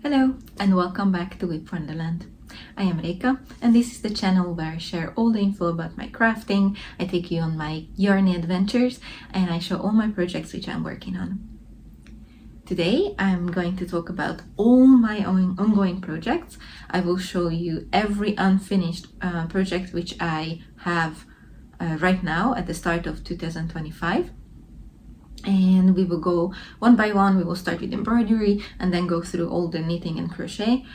Hello and welcome back to WIP Wonderland. I am Reka and this is the channel where I share all the info about my crafting, I take you on my yarny adventures and I show all my projects which I'm working on. Today I'm going to talk about all my own ongoing projects. I will show you every unfinished project which I have right now at the start of 2025. And we will go one by one. We will start with embroidery and then go through all the knitting and crochet.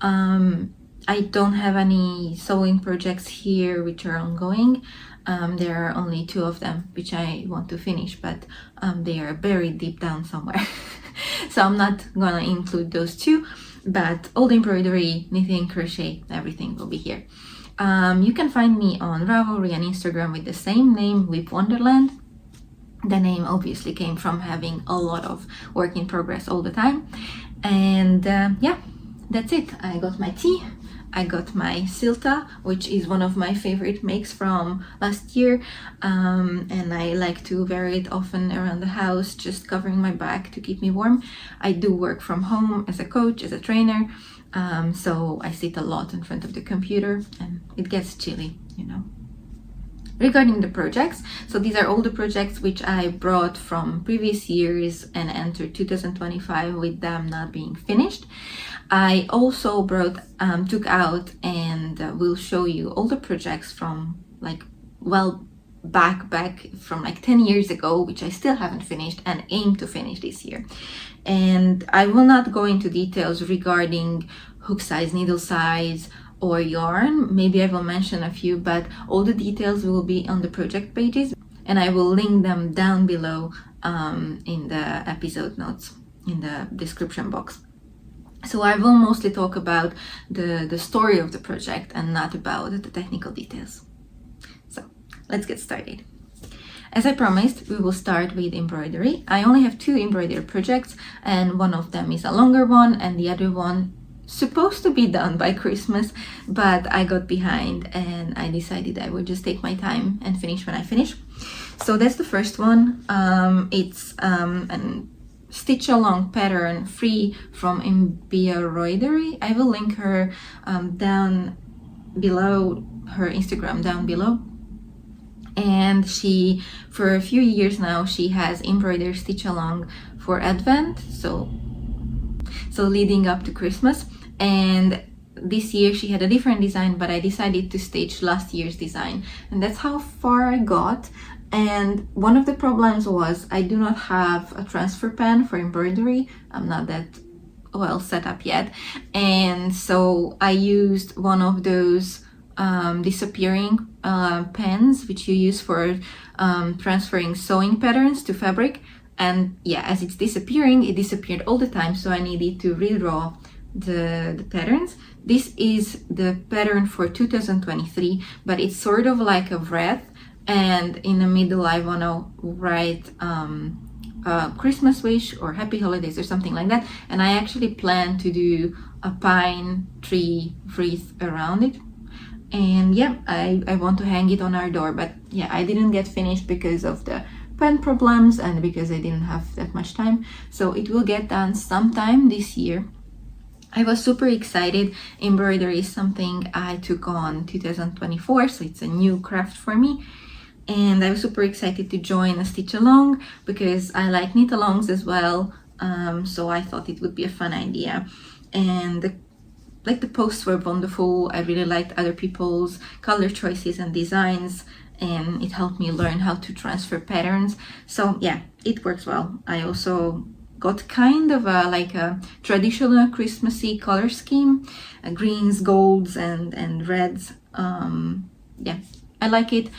I don't have any sewing projects here which are ongoing. There are only two of them which I want to finish, but they are buried deep down somewhere. So I'm not gonna include those two, but all the embroidery, knitting, crochet, everything will be here. You can find me on Ravelry and Instagram with the same name, WIP Wonderland. The name obviously came from having a lot of work in progress all the time. And yeah, that's it. I got my tea, I got my Silta, which is one of my favorite makes from last year. And I like to wear it often around the house, just covering my back to keep me warm. I do work from home as a coach, as a trainer. So I sit a lot in front of the computer and it gets chilly, you know. Regarding the projects, so these are all the projects which I brought from previous years and entered 2025 with them not being finished. I also took out and will show you all the projects from back from like 10 years ago, which I still haven't finished and aim to finish this year. And I will not go into details regarding hook size, needle size, or yarn. Maybe I will mention a few, but all the details will be on the project pages and I will link them down below in the episode notes in the description box. So I will mostly talk about the story of the project and not about the technical details. So let's get started. As I promised, we will start with embroidery. I only have two embroidery projects and one of them is a longer one and the other one supposed to be done by Christmas, but I got behind and I decided I would just take my time and finish when I finish. So that's the first one. It's a stitch along pattern free from Embroidery. I will link her down below, her Instagram down below. And she, for a few years now, she has embroidered stitch along for Advent, so leading up to Christmas. And this year she had a different design, but I decided to stitch last year's design, and that's how far I got. And one of the problems was I do not have a transfer pen for embroidery. I'm not that well set up yet, and so I used one of those disappearing pens which you use for transferring sewing patterns to fabric. And yeah, as it's disappearing, it disappeared all the time, so I needed to redraw the patterns. This is the pattern for 2023, but it's sort of like a wreath, and in the middle I want to write a Christmas wish or happy holidays or something like that. And I actually plan to do a pine tree wreath around it. And yeah, I want to hang it on our door, but yeah, I didn't get finished because of the pen problems and because I didn't have that much time. So it will get done sometime this year. I was super excited. Embroidery is something I took on 2024, so it's a new craft for me. And I was super excited to join a stitch along because I like knit alongs as well. So I thought it would be a fun idea. And the posts were wonderful. I really liked other people's color choices and designs, and it helped me learn how to transfer patterns. So yeah, it works well. I also got kind of a traditional Christmassy color scheme, greens, golds, and reds. Yeah, I like it.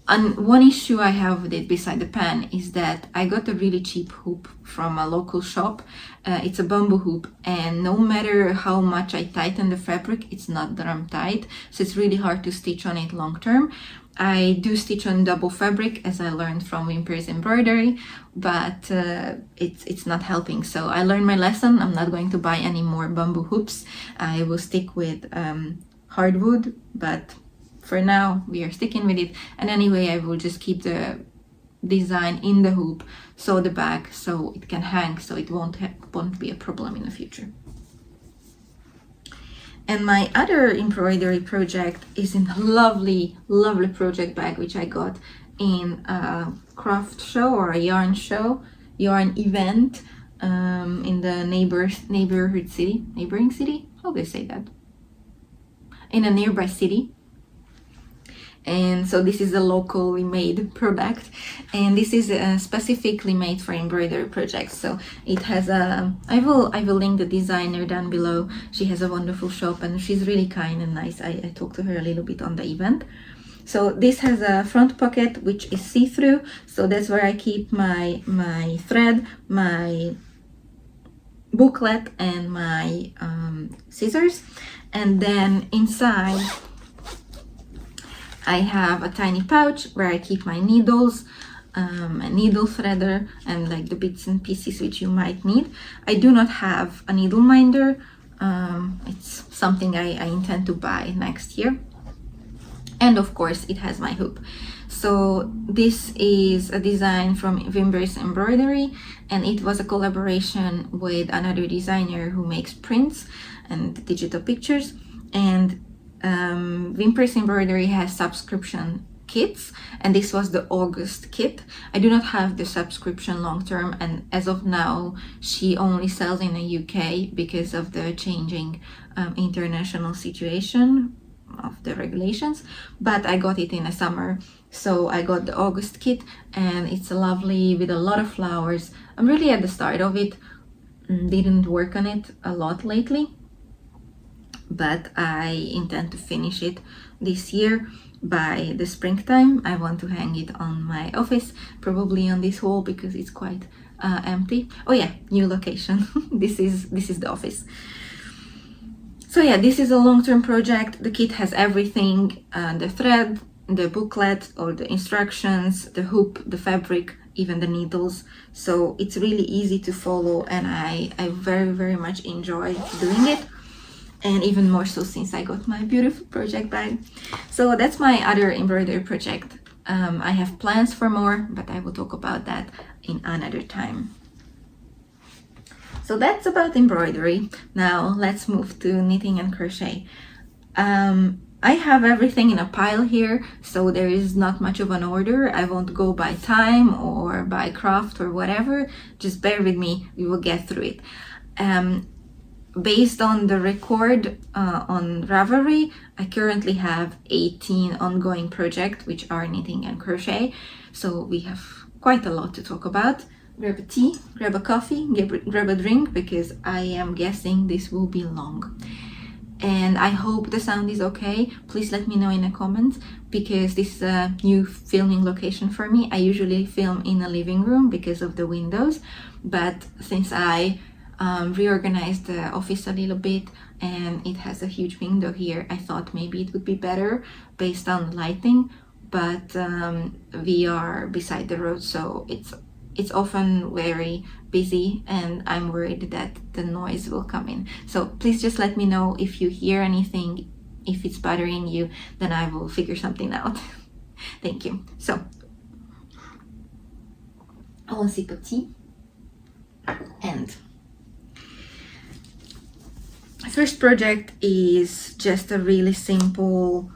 And one issue I have with it beside the pen is that I got a really cheap hoop from a local shop. It's a bamboo hoop, and no matter how much I tighten the fabric, it's not drum tight, so it's really hard to stitch on it long term. I do stitch on double fabric, as I learned from Wimper's embroidery, but it's not helping. So I learned my lesson. I'm not going to buy any more bamboo hoops. I will stick with hardwood, but for now we are sticking with it. And anyway, I will just keep the design in the hoop, sew the back so it can hang, so it won't be a problem in the future. And my other embroidery project is in a lovely, lovely project bag, which I got in a craft show or a yarn event in the neighboring city. How do I say that? In a nearby city. And so this is a locally made product, and this is specifically made for embroidery projects. So it has a, I will link the designer down below. She has a wonderful shop and she's really kind and nice. I talked to her a little bit on the event. So this has a front pocket which is see-through, so that's where I keep my thread, my booklet and my scissors. And then inside I have a tiny pouch where I keep my needles, a needle threader, and like the bits and pieces which you might need. I do not have a needle minder. It's something I intend to buy next year. And of course it has my hoop. So this is a design from Wimber's Embroidery, and it was a collaboration with another designer who makes prints and digital pictures. And Wimber's Embroidery has subscription kits, and this was the August kit. I do not have the subscription long term, and as of now she only sells in the UK because of the changing international situation of the regulations, but I got it in the summer, so I got the August kit, and it's lovely with a lot of flowers. I'm really at the start of it, didn't work on it a lot lately, but I intend to finish it this year. By the springtime I want to hang it on my office, probably on this wall because it's quite empty. Oh yeah, new location. this is the office. So yeah, this is a long-term project. The kit has everything, the thread, the booklet or the instructions, the hoop, the fabric, even the needles. So it's really easy to follow, and I very, very much enjoy doing it. And even more so since I got my beautiful project bag. So that's my other embroidery project. I have plans for more, but I will talk about that in another time. So that's about embroidery. Now let's move to knitting and crochet. I have everything in a pile here, so there is not much of an order. I won't go by time or by craft or whatever. Just bear with me, we will get through it. Based on the record on Ravelry, I currently have 18 ongoing projects which are knitting and crochet, so we have quite a lot to talk about. Grab a tea, grab a coffee, grab a drink, because I am guessing this will be long. And I hope the sound is okay. Please let me know in the comments, because this is a new filming location for me. I usually film in a living room because of the windows, but since I reorganized the office a little bit and it has a huge window here, I thought maybe it would be better based on lighting, but we are beside the road, so it's often very busy and I'm worried that the noise will come in. So please just let me know if you hear anything. If it's bothering you, then I will figure something out. Thank you. So I will sip of tea. And first project is just a really simple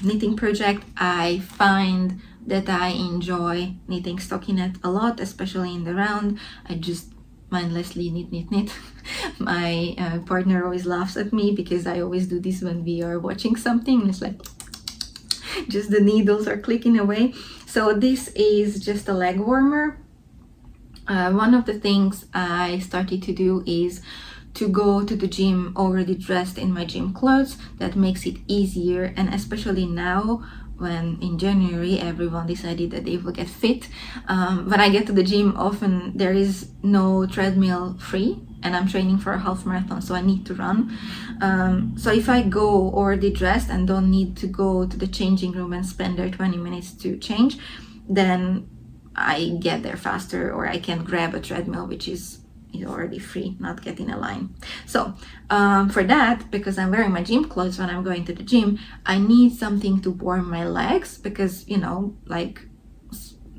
knitting project. I find that I enjoy knitting stockinette a lot, especially in the round. I just mindlessly knit. My partner always laughs at me because I always do this when we are watching something. It's like just the needles are clicking away. So this is just a leg warmer. One of the things I started to do is to go to the gym already dressed in my gym clothes. That makes it easier, and especially now when in January everyone decided that they will get fit. When I get to the gym, often there is no treadmill free, and I'm training for a half marathon, so I need to run. So if I go already dressed and don't need to go to the changing room and spend there 20 minutes to change, then I get there faster, or I can grab a treadmill which is already free, not get in a line. So for that, because I'm wearing my gym clothes when I'm going to the gym, I need something to warm my legs, because, you know, like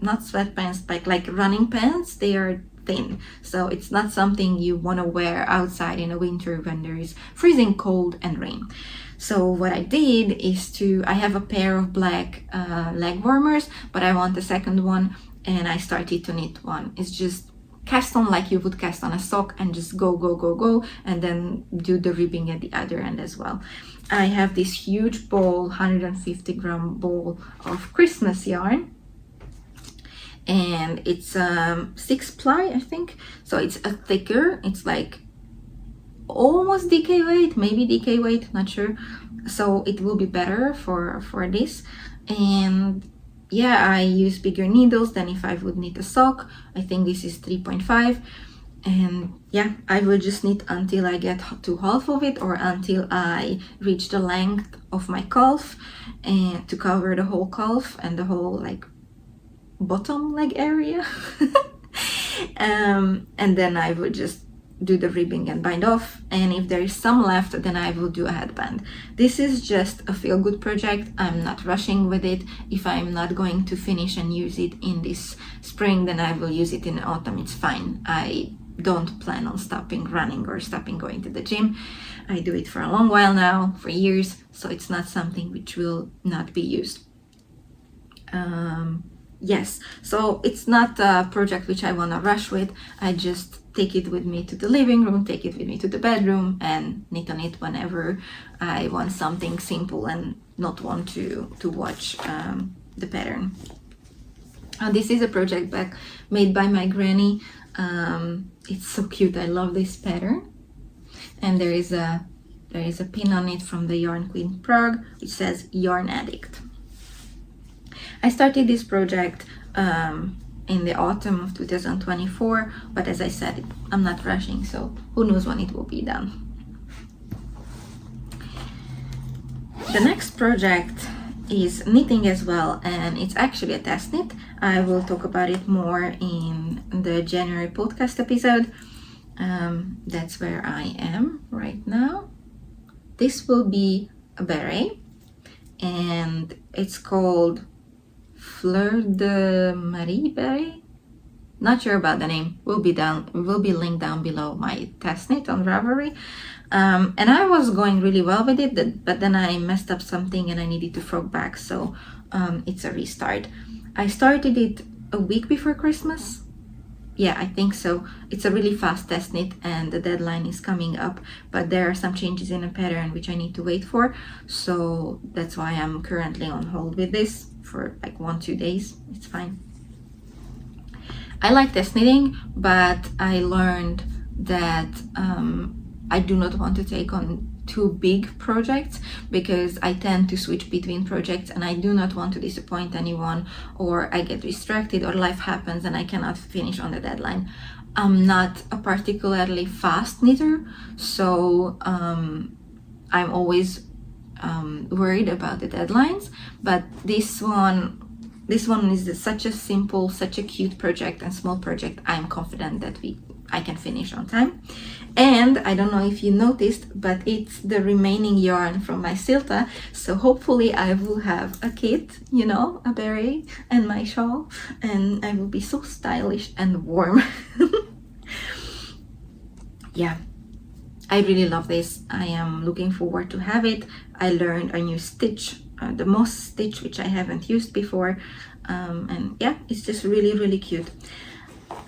not sweatpants, but like running pants, they are thin, so it's not something you want to wear outside in the winter when there is freezing cold and rain. So what I did is I have a pair of black leg warmers, but I want a second one, and I started to knit one. It's just cast on like you would cast on a sock, and just go, and then do the ribbing at the other end as well. I have this huge ball, 150 gram ball of Christmas yarn, and it's 6 ply, I think, so it's a thicker, it's like almost DK weight, maybe DK weight, not sure, so it will be better for this. And yeah, I use bigger needles than if I would knit a sock. I think this is 3.5, and yeah, I will just knit until I get to half of it, or until I reach the length of my calf, and to cover the whole calf and the whole like bottom leg area. And then I would just do the ribbing and bind off, and if there is some left, then I will do a headband. This is just a feel-good project. I'm not rushing with it. If I'm not going to finish and use it in this spring, then I will use it in autumn. It's fine. I don't plan on stopping running or stopping going to the gym. I do it for a long while now, for years, so it's not something which will not be used. Yes, so it's not a project which I want to rush with. I just take it with me to the living room, take it with me to the bedroom, and knit on it whenever I want something simple and not want to watch the pattern. This is a project bag made by my granny. It's so cute. I love this pattern, and there is a pin on it from the Yarn Queen Prague, which says Yarn Addict. I started this project in the autumn of 2024, but as I said, I'm not rushing, so who knows when it will be done. The next project is knitting as well, and it's actually a test knit. I will talk about it more in the January podcast episode. That's where I am right now. This will be a beret, and it's called Fleur de Marie beret. Not sure about the name. Will be linked down below my test knit on Ravelry. And I was going really well with it, but then I messed up something and I needed to frog back, so it's a restart. I started it a week before Christmas. Yeah, I think so. It's a really fast test knit, and the deadline is coming up, but there are some changes in the pattern which I need to wait for, so that's why I'm currently on hold with this for like 1-2 days. It's fine. I like test knitting, but I learned that I do not want to take on too big projects, because I tend to switch between projects and I do not want to disappoint anyone, or I get distracted or life happens and I cannot finish on the deadline. I'm not a particularly fast knitter, so I'm always worried about the deadlines, but this one is such a simple, such a cute project and small project. I'm confident that I can finish on time. And I don't know if you noticed, but it's the remaining yarn from my Silta, so hopefully I will have a kit, a beret and my shawl, and I will be so stylish and warm. Yeah, I really love this. I am looking forward to have it. I learned a new stitch, the moss stitch, which I haven't used before, and yeah, it's just really, really cute.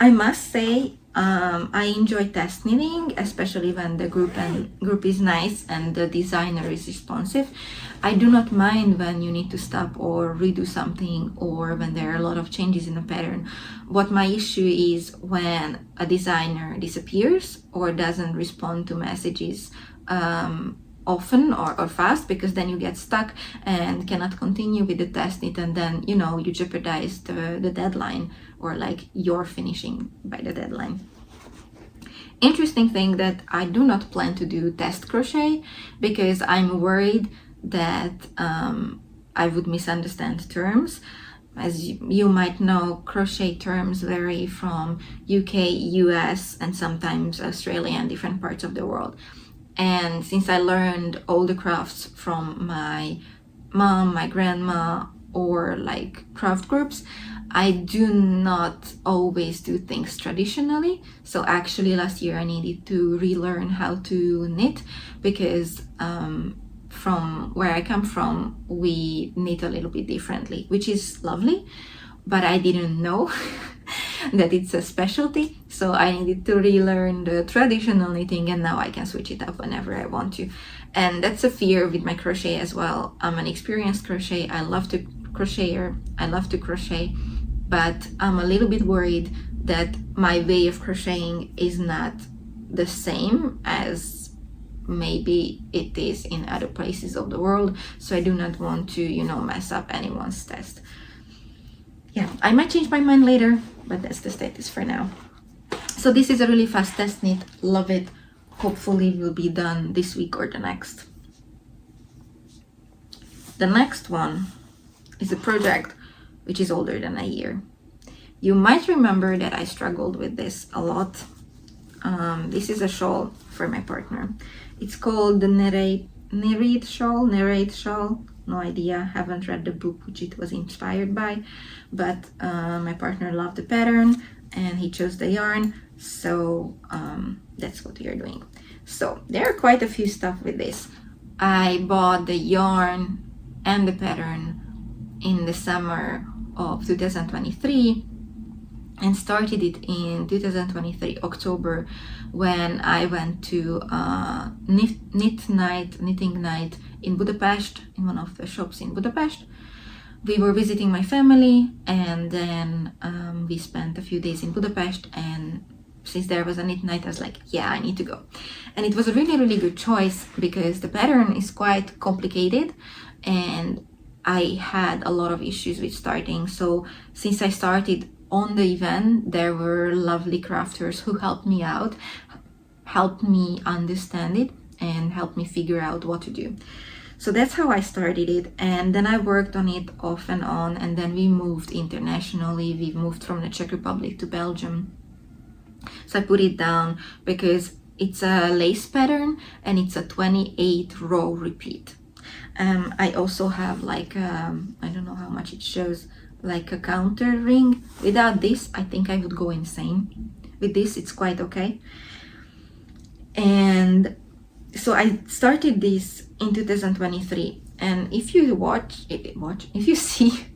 I must say, I enjoy test knitting, especially when the group is nice and the designer is responsive. I do not mind when you need to stop or redo something, or when there are a lot of changes in the pattern. What my issue is when a designer disappears or doesn't respond to messages often or fast, because then you get stuck and cannot continue with the test knit, and then you jeopardize the deadline, or like you're finishing by the deadline. Interesting thing that I do not plan to do test crochet, because I'm worried that I would misunderstand terms. As you might know, crochet terms vary from UK, US, and sometimes Australia and different parts of the world. And since I learned all the crafts from my mom, my grandma, or like craft groups, I do not always do things traditionally. So actually last year I needed to relearn how to knit, because from where I come from, we knit a little bit differently, which is lovely, but I didn't know that it's a specialty. So I needed to relearn the traditional knitting, and now I can switch it up whenever I want to. And that's a fear with my crochet as well. I'm an experienced crochet. I love to crochet, but I'm a little bit worried that my way of crocheting is not the same as maybe it is in other places of the world. So I do not want to, you know, mess up anyone's test. Yeah, I might change my mind later, but that's the status for now. So this is a really fast test knit. Love it. Hopefully it will be done this week or the next. The next one is a project which is older than a year. You might remember that I struggled with this a lot. This is a shawl for my partner. It's called the Narate Shaw. No idea, haven't read the book which it was inspired by, but my partner loved the pattern and he chose the yarn, so that's what we are doing. So there are quite a few stuff with this. I bought the yarn and the pattern in the summer of 2023 and started it in 2023 October, when I went to knitting night in Budapest, in one of the shops in Budapest. We were visiting my family, and then we spent a few days in Budapest, and since there was a knit night, I was like, yeah, I need to go. And it was a really, really good choice, because the pattern is quite complicated and I had a lot of issues with starting. So since I started on the event, there were lovely crafters who helped me out, helped me understand it, and helped me figure out what to do. So that's how I started it, and then I worked on it off and on, and then we moved internationally. We moved from the Czech Republic to Belgium. So I put it down because it's a lace pattern and it's a 28 row repeat. I also have like I don't know how much it shows, like a counter ring. Without this, I think I would go insane. With this, it's quite okay. And so I started this in 2023, and if you see,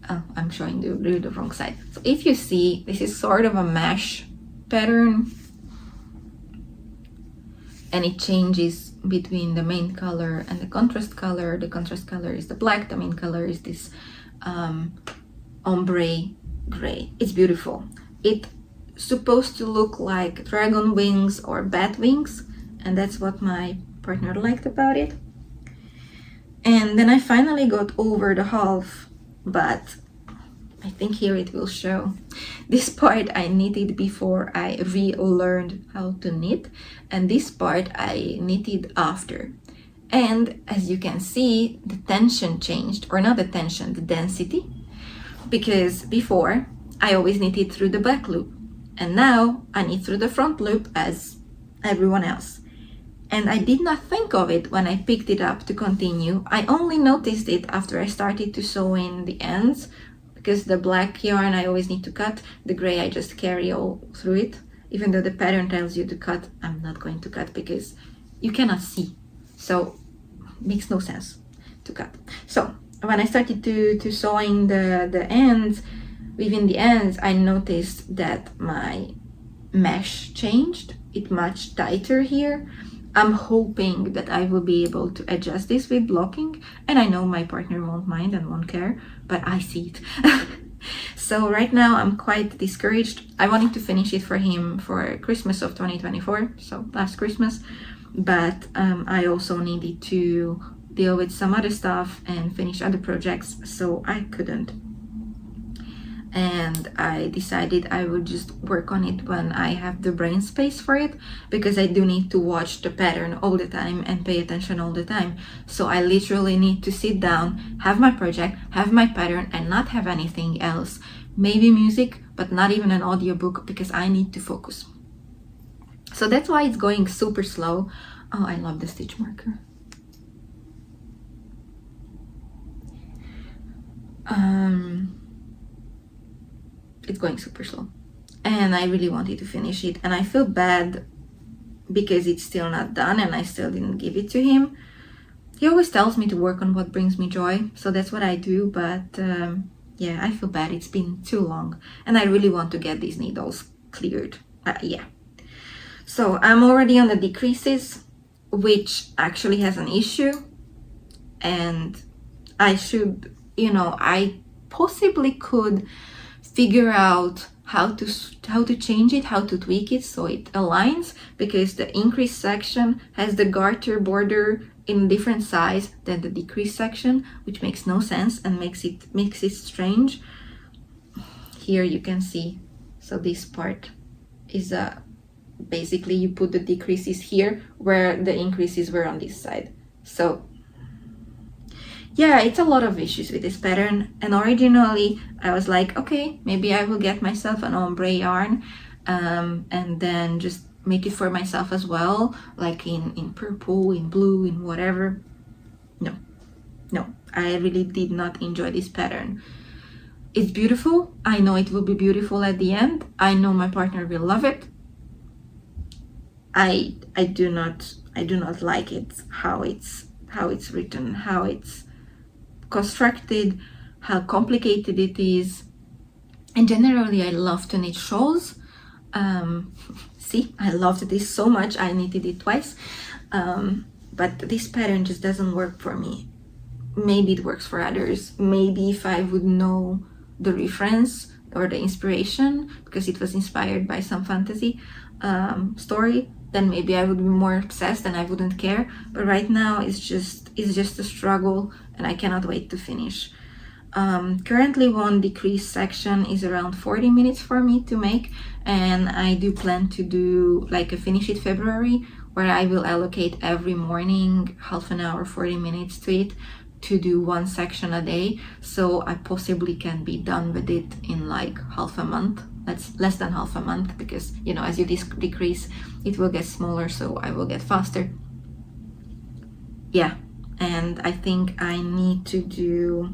oh, I'm showing the wrong side. So if you see, this is sort of a mesh pattern, and it changes between the main color and the contrast color. The contrast color is the black, the main color is this ombre gray. It's beautiful. It's supposed to look like dragon wings or bat wings, and that's what my partner liked about it. And then I finally got over the half, but I think here it will show. This part I knitted before I relearned how to knit, and this part I knitted after. And as you can see, the tension changed, or not the tension, the density, because before I always knitted through the back loop, and now I knit through the front loop as everyone else. And I did not think of it when I picked it up to continue. I only noticed it after I started to sew in the ends, because the black yarn I always need to cut, the gray I just carry all through it. Even though the pattern tells you to cut, I'm not going to cut because you cannot see. So it makes no sense to cut. So when I started to sewing the ends, within the ends, I noticed that my mesh changed. It's much tighter here. I'm hoping that I will be able to adjust this with blocking, and I know my partner won't mind and won't care, but I see it. So right now I'm quite discouraged. I wanted to finish it for him for Christmas of 2024, so last Christmas, but I also needed to deal with some other stuff and finish other projects, so I couldn't. And I decided I would just work on it when I have the brain space for it, because I do need to watch the pattern all the time and pay attention all the time. So I literally need to sit down, have my project, have my pattern, and not have anything else. Maybe music, but not even an audiobook, because I need to focus. So that's why it's going super slow. Oh, I love the stitch marker. it's going super slow. And I really wanted to finish it, and I feel bad because it's still not done and I still didn't give it to him. He always tells me to work on what brings me joy, so that's what I do, but yeah, I feel bad. It's been too long and I really want to get these needles cleared. Yeah. So I'm already on the decreases, which actually has an issue, and I should, I possibly could figure out how to change it, how to tweak it so it aligns, because the increase section has the garter border in different size than the decrease section, which makes no sense and makes it strange. Here you can see, so this part is basically you put the decreases here where the increases were on this side. So yeah, it's a lot of issues with this pattern, and originally I was like, okay, maybe I will get myself an ombre yarn and then just make it for myself as well, like in purple, in blue, in whatever. No, I really did not enjoy this pattern. It's beautiful. I know it will be beautiful at the end. I know my partner will love it. I do not like it, how it's written, how it's constructed, how complicated it is. And generally I love to knit shawls. See, I loved this so much, I knitted it twice, but this pattern just doesn't work for me. Maybe it works for others. Maybe if I would know the reference or the inspiration, because it was inspired by some fantasy story, then maybe I would be more obsessed and I wouldn't care. But right now it's just a struggle and I cannot wait to finish. Currently one decrease section is around 40 minutes for me to make, and I do plan to do like a finish it February, where I will allocate every morning half an hour, 40 minutes to it, to do one section a day, so I possibly can be done with it in like half a month. That's less than half a month, because as you decrease it will get smaller, so I will get faster. Yeah, and I think I need to do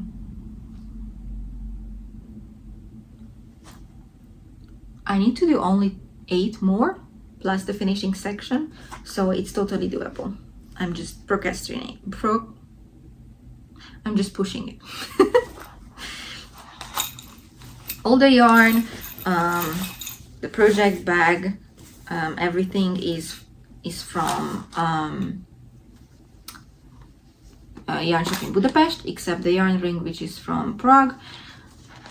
only 8 more plus the finishing section, so it's totally doable. I'm just procrastinating. I'm just pushing it. All the yarn, the project bag, everything is from Yarn Shop in Budapest, except the yarn ring, which is from Prague.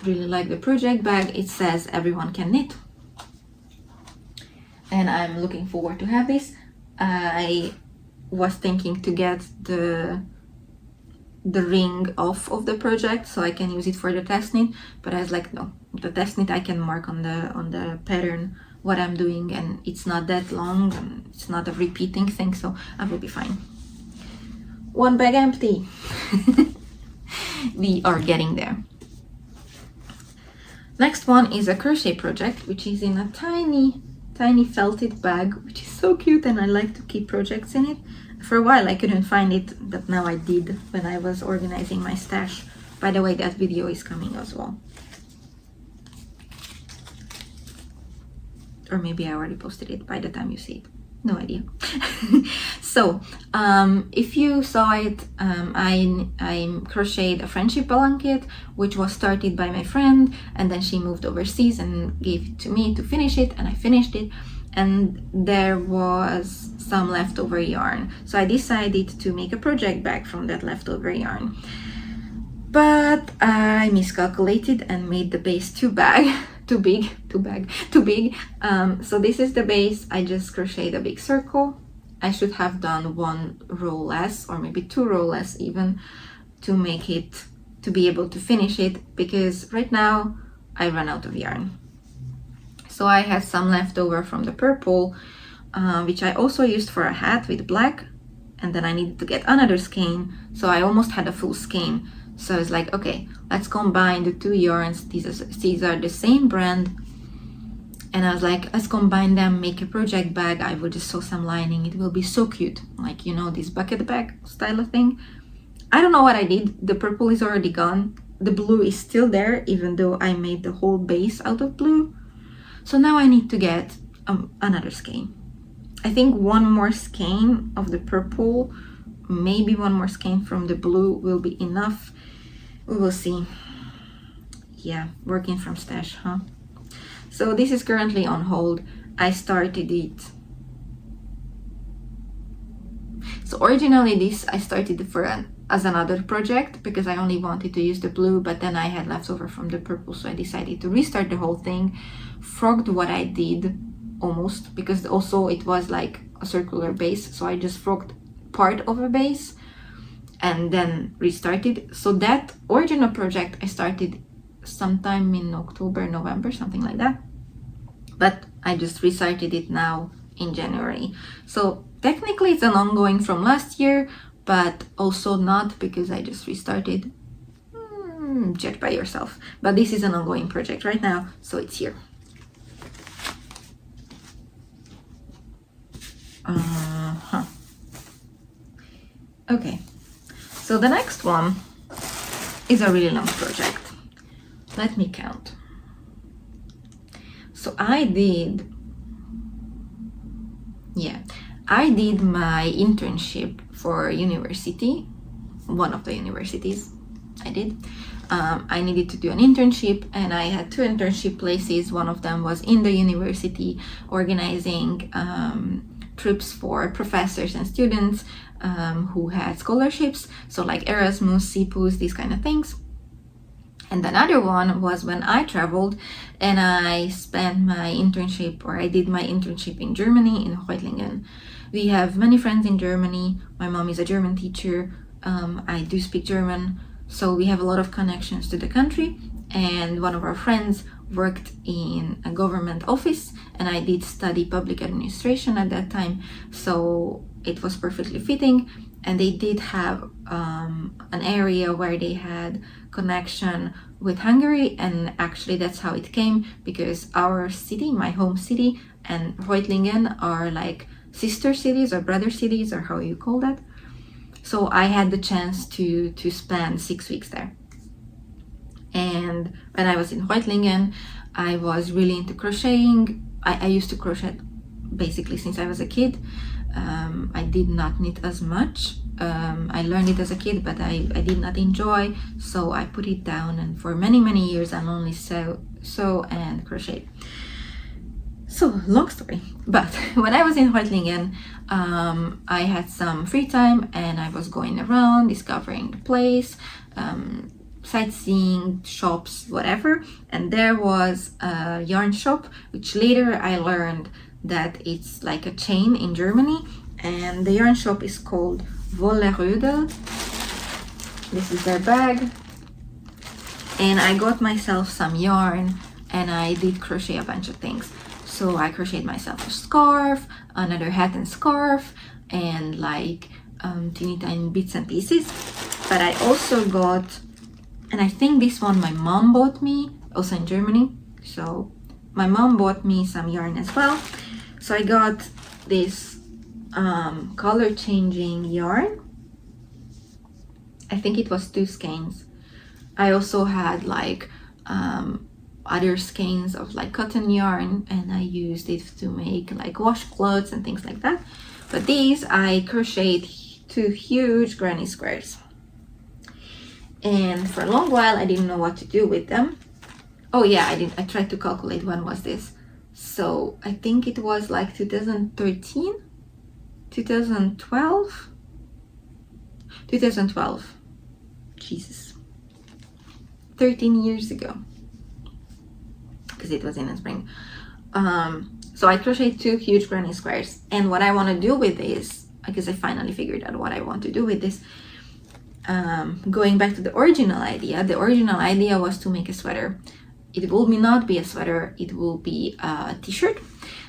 Really like the project bag. It says everyone can knit, and I'm looking forward to have this. I was thinking to get the ring off of the project so I can use it for the test knit, but I was like, no, the test knit I can mark on the pattern what I'm doing, and it's not that long and it's not a repeating thing, so I will be fine. One bag empty. We are getting there. Next one is a crochet project, which is in a tiny felted bag, which is so cute, and I like to keep projects in it. For a while I couldn't find it, but now I did when I was organizing my stash. By the way, that video is coming as well. Or maybe I already posted it by the time you see it. No idea. So, if you saw it, I crocheted a friendship blanket, which was started by my friend, and then she moved overseas and gave it to me to finish it, and I finished it. And there was some leftover yarn, so I decided to make a project bag from that leftover yarn. But I miscalculated and made the base too big. So this is the base. I just crocheted a big circle. I should have done 1 row less, or maybe 2 row less even, to make it, to be able to finish it, because right now I ran out of yarn. So I had some left over from the purple, which I also used for a hat with black, and then I needed to get another skein, so I almost had a full skein. So I was like, okay, let's combine the 2 yarns. These are the same brand, and I was like, let's combine them, make a project bag. I will just sew some lining. It will be so cute, like, this bucket bag style of thing. I don't know what I did. The purple is already gone. the blue is still there, even though I made the whole base out of blue. So now I need to get another skein. I think one more skein of the purple, maybe one more skein from the blue will be enough. We will see. Yeah, working from stash, huh? So this is currently on hold. I started it. So originally this I started as another project because I only wanted to use the blue, but then I had leftover from the purple, so I decided to restart the whole thing, frogged what I did almost, because also it was like a circular base, so I just frogged part of a base and then restarted. So that original project I started sometime in October, November, something like that, but I just restarted it now in January. So technically it's an ongoing from last year, but also not, because I just restarted. Judge by yourself. But this is an ongoing project right now, so it's here. Okay, so the next one is a really long project. Let me count. So I did my internship for university, one of the universities I did. I needed to do an internship, and I had 2 internship places. One of them was in the university, organizing trips for professors and students who had scholarships, so like Erasmus, CPUs, these kind of things. And another one was when I traveled and I spent my internship, or I did my internship in Germany, in Reutlingen. We have many friends in Germany. My mom is a German teacher. I do speak German, so we have a lot of connections to the country. And one of our friends worked in a government office, and I did study public administration at that time, so it was perfectly fitting. And they did have an area where they had connection with Hungary, and actually that's how it came, because our city, my home city, and Reutlingen are like sister cities or brother cities, or how you call that. So I had the chance to spend 6 weeks there. And when I was in Reutlingen, I was really into crocheting. I used to crochet basically since I was a kid. I did not knit as much. I learned it as a kid, but I did not enjoy, so I put it down, and for many years I only sew and crochet. So, long story, but when I was in Reutlingen, I had some free time and I was going around, discovering the place, sightseeing, shops, whatever, and there was a yarn shop, which later I learned that it's like a chain in Germany, and the yarn shop is called Wollerödel. This is their bag, and I got myself some yarn and I did crochet a bunch of things. So I crocheted myself a scarf, another hat and scarf, and like teeny tiny bits and pieces. But I also got, and I think this one my mom bought me, also in Germany. So my mom bought me some yarn as well. So I got this color changing yarn. I think it was 2 skeins. I also had like other skeins of like cotton yarn, and I used it to make like washcloths and things like that. But these I crocheted 2 huge granny squares, and for a long while I didn't know what to do with them. Oh yeah, I tried to calculate when was this. So I think it was like 2013, 2012. Jesus, 13 years ago, because it was in the spring. So I crocheted 2 huge granny squares, and what I want to do with this, because I finally figured out what I want to do with this, going back to the original idea was to make a sweater. It will not be a sweater, it will be a t-shirt.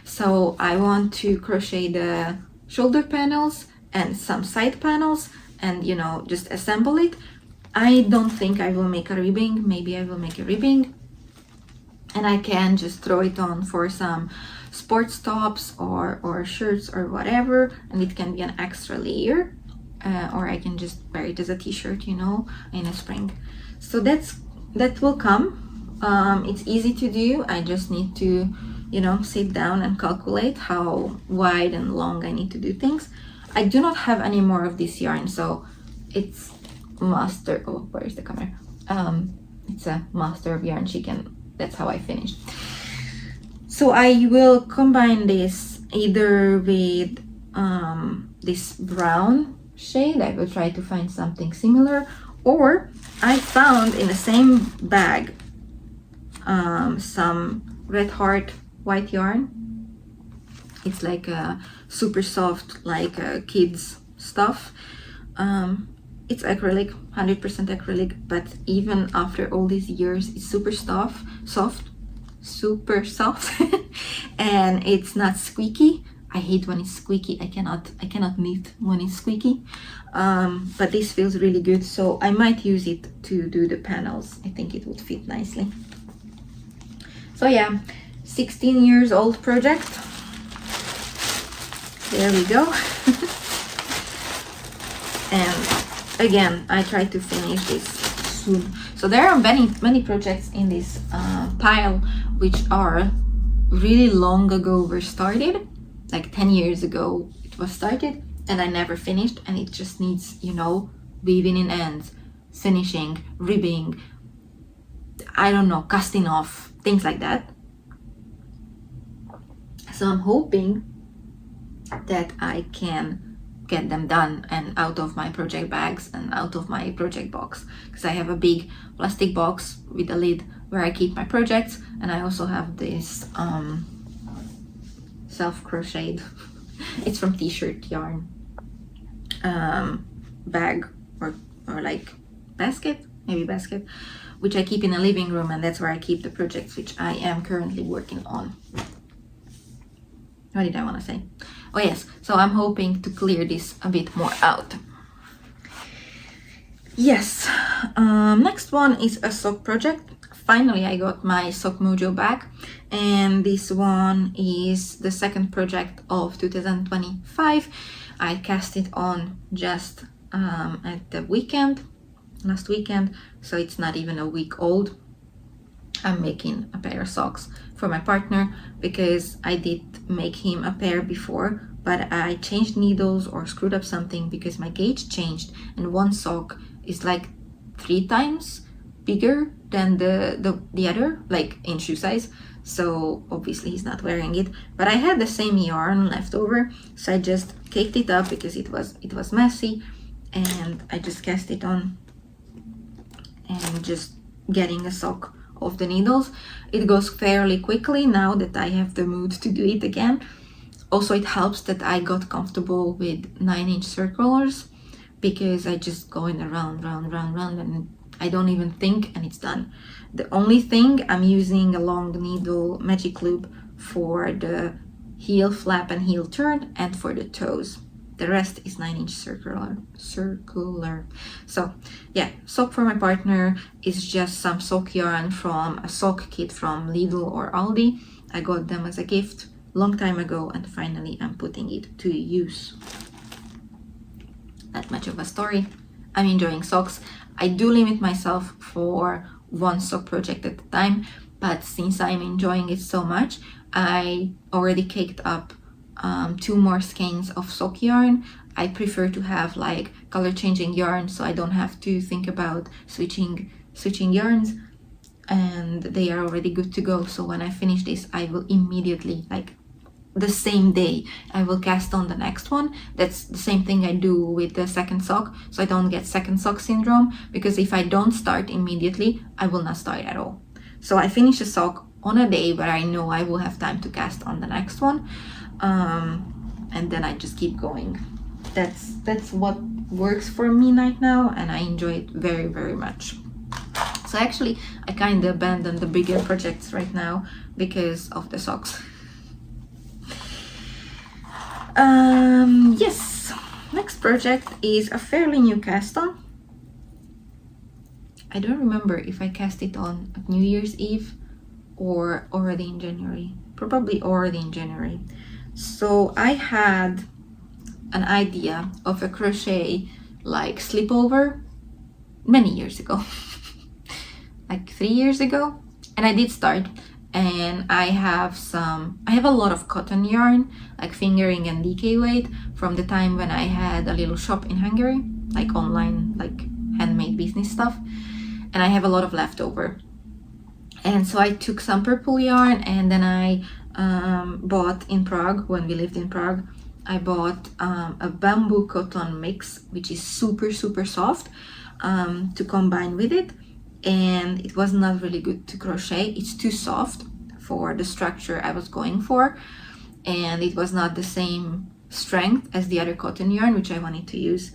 So I want to crochet the shoulder panels and some side panels, and just assemble it. I don't think I will make a ribbing. Maybe I will make a ribbing, and I can just throw it on for some sports tops or shirts or whatever, and it can be an extra layer, or I can just wear it as a t-shirt in the spring. So that's that will come. It's easy to do. I just need to, you know, sit down and calculate how wide and long I need to do things. I do not have any more of this yarn, so it's master. Oh, where's the camera? It's a master of yarn chicken. That's how I finished. So I will combine this either with this brown shade. I will try to find something similar, or I found in the same bag some Red Heart white yarn. It's like a super soft, like kids stuff. It's acrylic, 100% acrylic, but even after all these years, it's super super soft, and it's not squeaky. I hate when it's squeaky. I cannot knit when it's squeaky. But this feels really good, so I might use it to do the panels. I think it would fit nicely. So yeah, 16 years old project. There we go. And again, I try to finish this soon. So there are many projects in this pile which are really long ago were started, like 10 years ago it was started, and I never finished, and it just needs, you know, weaving in ends, finishing, ribbing, I don't know, casting off, things like that. So I'm hoping that I can get them done and out of my project bags and out of my project box, because I have a big plastic box with a lid where I keep my projects, and I also have this self-crocheted it's from t-shirt yarn bag or like basket, which I keep in a living room, and that's where I keep the projects which I am currently working on. What did I want to say? Oh yes, so I'm hoping to clear this a bit more out. Yes, next one is a sock project. Finally, I got my Sock Mojo back, and this one is the second project of 2025. I cast it on just at the last weekend, so it's not even a week old. I'm making a pair of socks for my partner because I did make him a pair before, but I changed needles or screwed up something because my gauge changed, and one sock is like 3 times bigger than the other, like in shoe size. So obviously he's not wearing it, but I had the same yarn left over, so I just caked it up because it was messy, and I just cast it on and just getting a sock of the needles. It goes fairly quickly now that I have the mood to do it again. Also, it helps that I got comfortable with 9-inch circulars, because I just go in round, and I don't even think, and it's done. The only thing, I'm using a long needle magic loop for the heel flap and heel turn, and for the toes. The rest is 9-inch circular. So yeah, sock for my partner is just some sock yarn from a sock kit from Lidl or Aldi. I got them as a gift long time ago, and finally I'm putting it to use. Not much of a story. I'm enjoying socks. I do limit myself for one sock project at a time, but since I'm enjoying it so much, I already caked up 2 more skeins of sock yarn. I prefer to have like color changing yarn, so I don't have to think about switching yarns, and they are already good to go. So when I finish this, I will immediately, like the same day, I will cast on the next one. That's the same thing I do with the second sock, so I don't get second sock syndrome, because if I don't start immediately, I will not start at all. So I finish a sock on a day where I know I will have time to cast on the next one, and then I just keep going. That's what works for me right now, and I enjoy it very, very much. So actually, I kind of abandoned the bigger projects right now because of the socks. Yes, next project is a fairly new cast on. I don't remember if I cast it on at New Year's Eve or already in January. Probably already in January. So I had an idea of a crochet like slipover many years ago. like 3 years ago, and I did start. And I have a lot of cotton yarn, like fingering and DK weight, from the time when I had a little shop in Hungary, like online, like handmade business stuff. And I have a lot of leftover. And so I took some purple yarn, and then I bought in Prague, when we lived in Prague, I bought a bamboo cotton mix, which is super, super soft, to combine with it. And it was not really good to crochet. It's too soft for the structure I was going for, and it was not the same strength as the other cotton yarn which I wanted to use,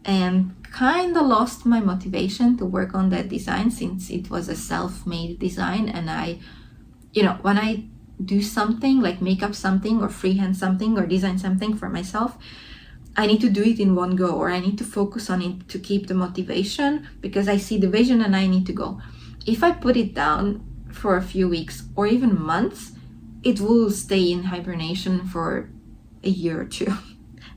and kind of lost my motivation to work on that design, since it was a self-made design. And I, when I do something like make up something or freehand something or design something for myself, I need to do it in one go, or I need to focus on it to keep the motivation, because I see the vision and I need to go. If I put it down for a few weeks or even months, it will stay in hibernation for a year or two.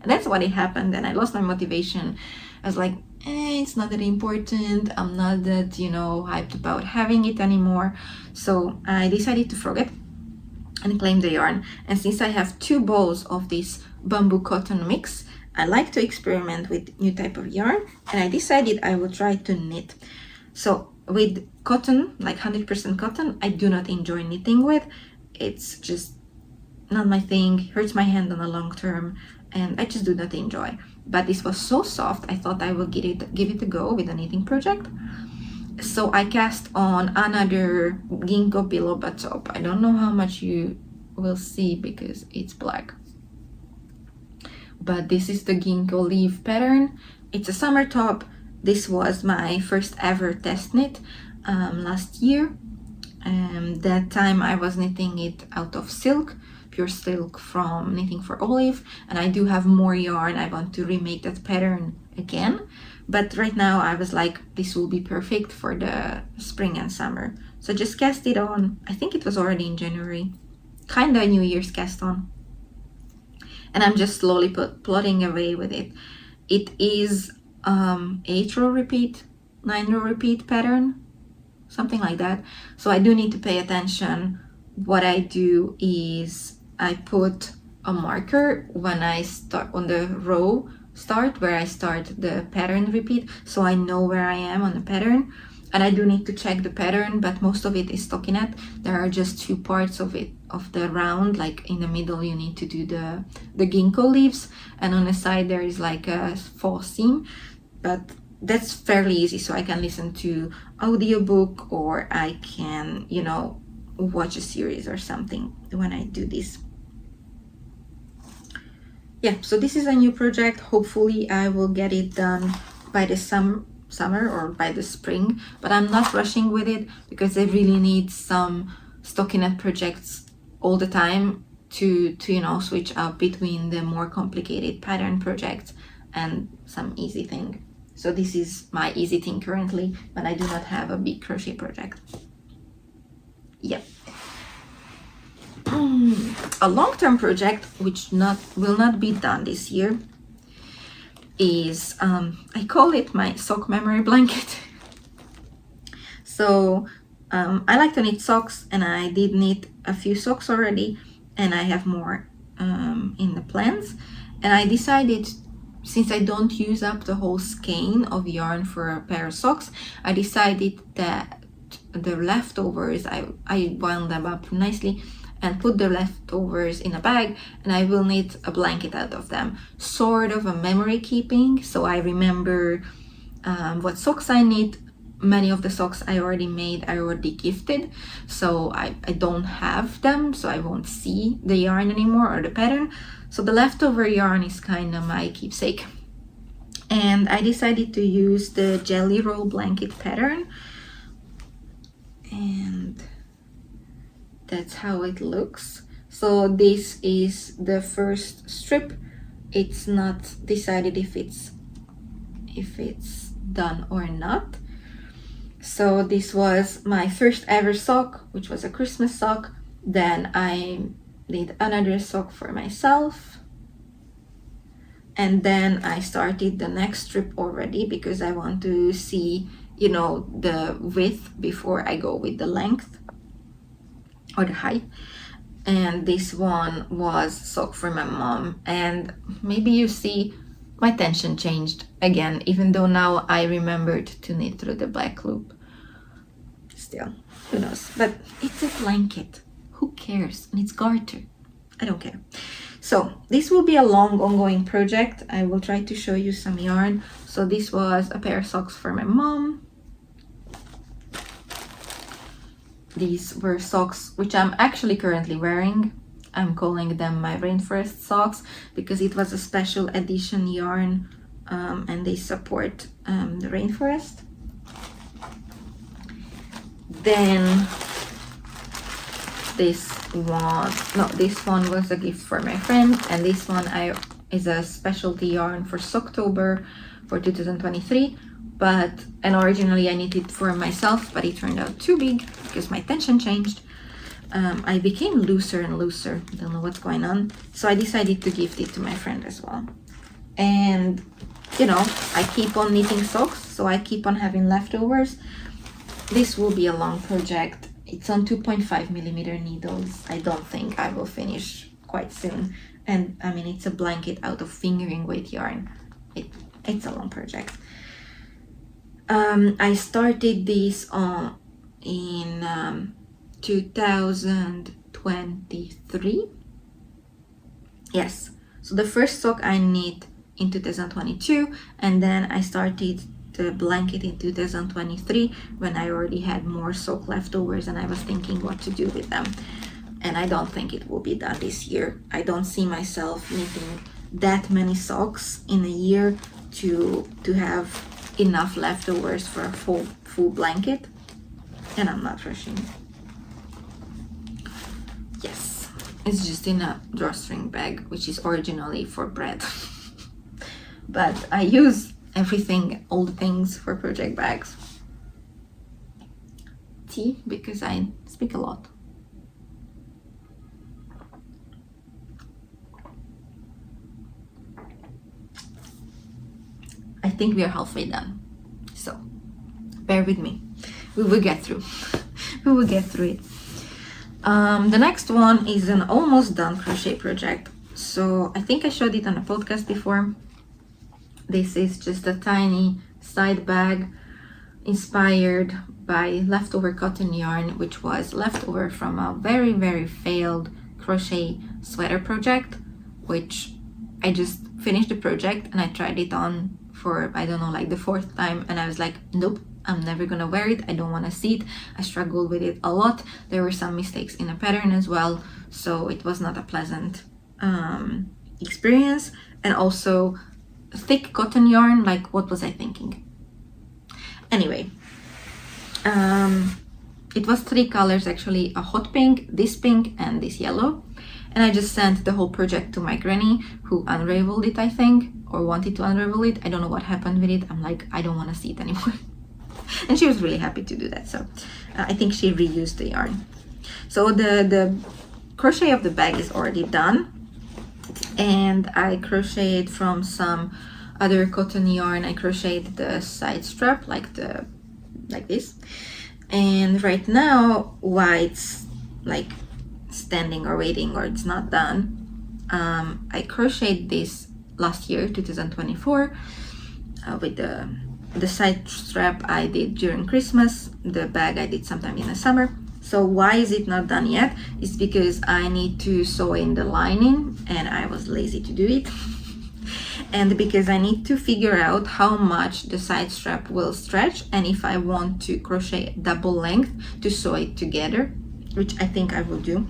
And that's what happened. And I lost my motivation. I was like, it's not that important. I'm not that, hyped about having it anymore. So I decided to forget and claim the yarn. And since I have 2 balls of this bamboo cotton mix, I like to experiment with new type of yarn, and I decided I would try to knit. So with cotton, like 100% cotton, I do not enjoy knitting with. It's just not my thing, hurts my hand on the long term, and I just do not enjoy. But this was so soft, I thought I would give it a go with a knitting project. So I cast on another ginkgo biloba top. I don't know how much you will see because it's black. But this is the ginkgo leaf pattern. It's a summer top. This was my first ever test knit last year. That time I was knitting it out of silk, pure silk from Knitting for Olive, and I do have more yarn. I want to remake that pattern again, but right now I was like, this will be perfect for the spring and summer. So just cast it on. I think it was already in January, kind of New Year's cast on. And I'm just slowly plodding away with it. It is 8-row repeat, 9-row repeat pattern, something like that. So I do need to pay attention. What I do is I put a marker when I start on the row start, where I start the pattern repeat, so I know where I am on the pattern. And I do need to check the pattern, but most of it is stockinette. There are just 2 parts of it, of the round, like in the middle you need to do the ginkgo leaves, and on the side there is like a false seam, but that's fairly easy. So I can listen to audiobook, or I can, watch a series or something when I do this. Yeah, so this is a new project. Hopefully I will get it done by the summer or by the spring, but I'm not rushing with it because I really need some stockinette projects all the time to switch up between the more complicated pattern projects and some easy thing. So this is my easy thing currently, but I do not have a big crochet project. Yeah. A long-term project which will not be done this year is I call it my sock memory blanket. So I like to knit socks, and I did knit a few socks already, and I have more in the plans. And I decided, since I don't use up the whole skein of yarn for a pair of socks, I decided that the leftovers, I wound them up nicely and put the leftovers in a bag, and I will knit a blanket out of them, sort of a memory keeping, so I remember what socks I knit. Many of the socks I already made, I already gifted, so I don't have them, so I won't see the yarn anymore or the pattern. So the leftover yarn is kind of my keepsake. And I decided to use the jelly roll blanket pattern, and that's how it looks. So this is the first strip. It's not decided if it's done or not. So this was my first ever sock, which was a Christmas sock. Then I did another sock for myself, and then I started the next strip already because I want to see you know, the width before I go with the length or the height. And this one was sock for my mom, and maybe you see my tension changed again, even though now I remembered to knit through the black loop. Still, who knows, but it's a blanket, who cares, and it's garter, I don't care. So this will be a long ongoing project. I will try to show you some yarn. So this was a pair of socks for my mom. These were socks which I'm actually currently wearing. I'm calling them my rainforest socks because it was a special edition yarn, and they support the rainforest. Then this one was a gift for my friend, and this one is a specialty yarn for Socktober for 2023. And originally I knitted for myself, but it turned out too big because my tension changed. I became looser and looser. Don't know what's going on. So I decided to gift it to my friend as well. And you know, I keep on knitting socks, so I keep on having leftovers. This will be a long project. It's on 2.5 millimeter needles. I don't think I will finish quite soon. And I mean, it's a blanket out of fingering weight yarn. It's a long project. I started this in 2023. Yes, so the first sock I knit in 2022, and then I started the blanket in 2023 when I already had more sock leftovers and I was thinking what to do with them. And I don't think it will be done this year. I don't see myself knitting that many socks in a year to have enough leftovers for a full blanket, and I'm not rushing. Yes, it's just in a drawstring bag, which is originally for bread. But I use everything, all the things for project bags. Tea, because I speak a lot. I think we are halfway done, so bear with me. We will get through. We will get through it. The next one is an almost done crochet project. So I think I showed it on a podcast before. This is just a tiny side bag inspired by leftover cotton yarn, which was leftover from a very, very failed crochet sweater project, which I just finished the project and I tried it on for, I don't know, like the 4th time, and I was like, nope, I'm never gonna wear it. I don't want to see it. I struggled with it a lot. There were some mistakes in the pattern as well, so it was not a pleasant experience. And also thick cotton yarn, like what was I thinking? Anyway, it was 3 colors actually, a hot pink, this and this yellow. And I just sent the whole project to my granny, who unraveled it, I think, or wanted to unravel it. I don't know what happened with it. I'm like, I don't want to see it anymore. And she was really happy to do that. So I think she reused the yarn. So the crochet of the bag is already done. And I crocheted from some other cotton yarn. I crocheted the side strap like this. And right now, while it's like standing or waiting or it's not done, I crocheted this last year, 2024, with the side strap I did during Christmas. The bag I did sometime in the summer. So why is it not done yet? It's because I need to sew in the lining and I was lazy to do it. And because I need to figure out how much the side strap will stretch and if I want to crochet double length to sew it together, which I think I will do.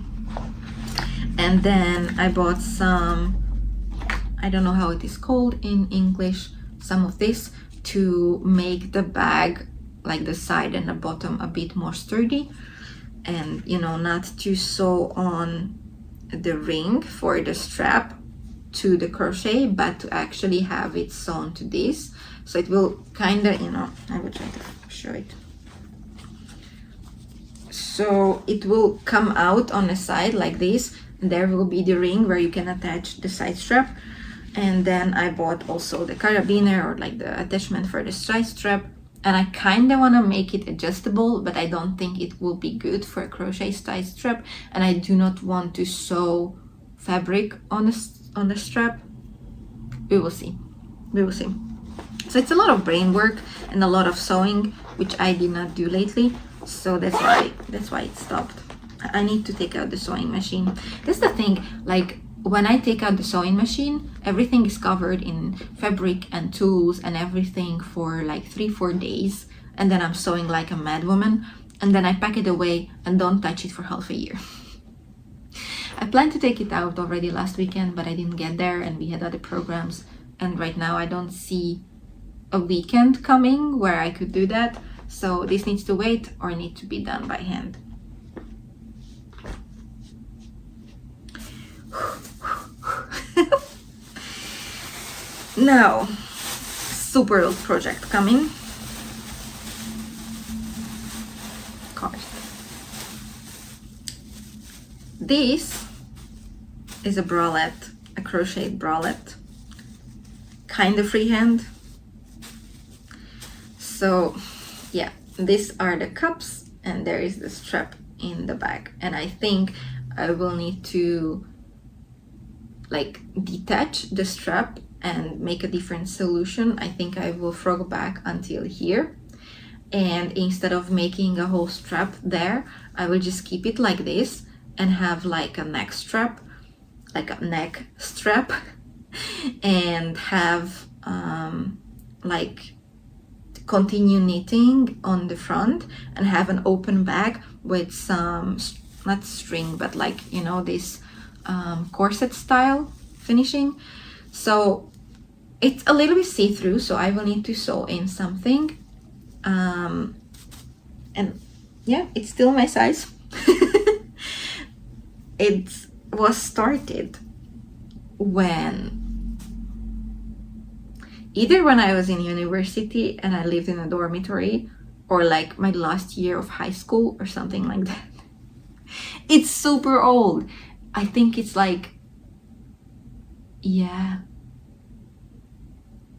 And then I bought some, I don't know how it is called in English, some of this to make the bag, like the side and the bottom, a bit more sturdy, and you know, not to sew on the ring for the strap to the crochet, but to actually have it sewn to this. So it will kind of, you know, I will try to show it. So it will come out on the side like this, and there will be the ring where you can attach the side strap. And then I bought also the carabiner, or like the attachment for the side strap, and I kind of want to make it adjustable, but I don't think it will be good for a crochet style strap, and I do not want to sew fabric on the strap. We will see. So it's a lot of brain work and a lot of sewing, which I did not do lately, so that's why it stopped. I need to take out the sewing machine. That's the thing, like when I take out the sewing machine, everything is covered in fabric and tools and everything for like 3-4 days, and then I'm sewing like a mad woman, and then I pack it away and don't touch it for half a year. I planned to take it out already last weekend, but I didn't get there and we had other programs, and right now I don't see a weekend coming where I could do that, so this needs to wait or need to be done by hand. Now, super old project coming. Card. This is a bralette, a crocheted bralette, kind of freehand. So yeah, these are the cups and there is the strap in the back, and I think I will need to like detach the strap and make a different solution. I think I will frog back until here, and instead of making a whole strap there, I will just keep it like this and have like a neck strap, and have like continue knitting on the front and have an open bag with some, not string, but like, you know, this corset style finishing. So it's a little bit see-through, so I will need to sew in something, and yeah, it's still my size. It was started either when I was in university and I lived in a dormitory, or like my last year of high school or something like that. It's super old. I think it's like, yeah,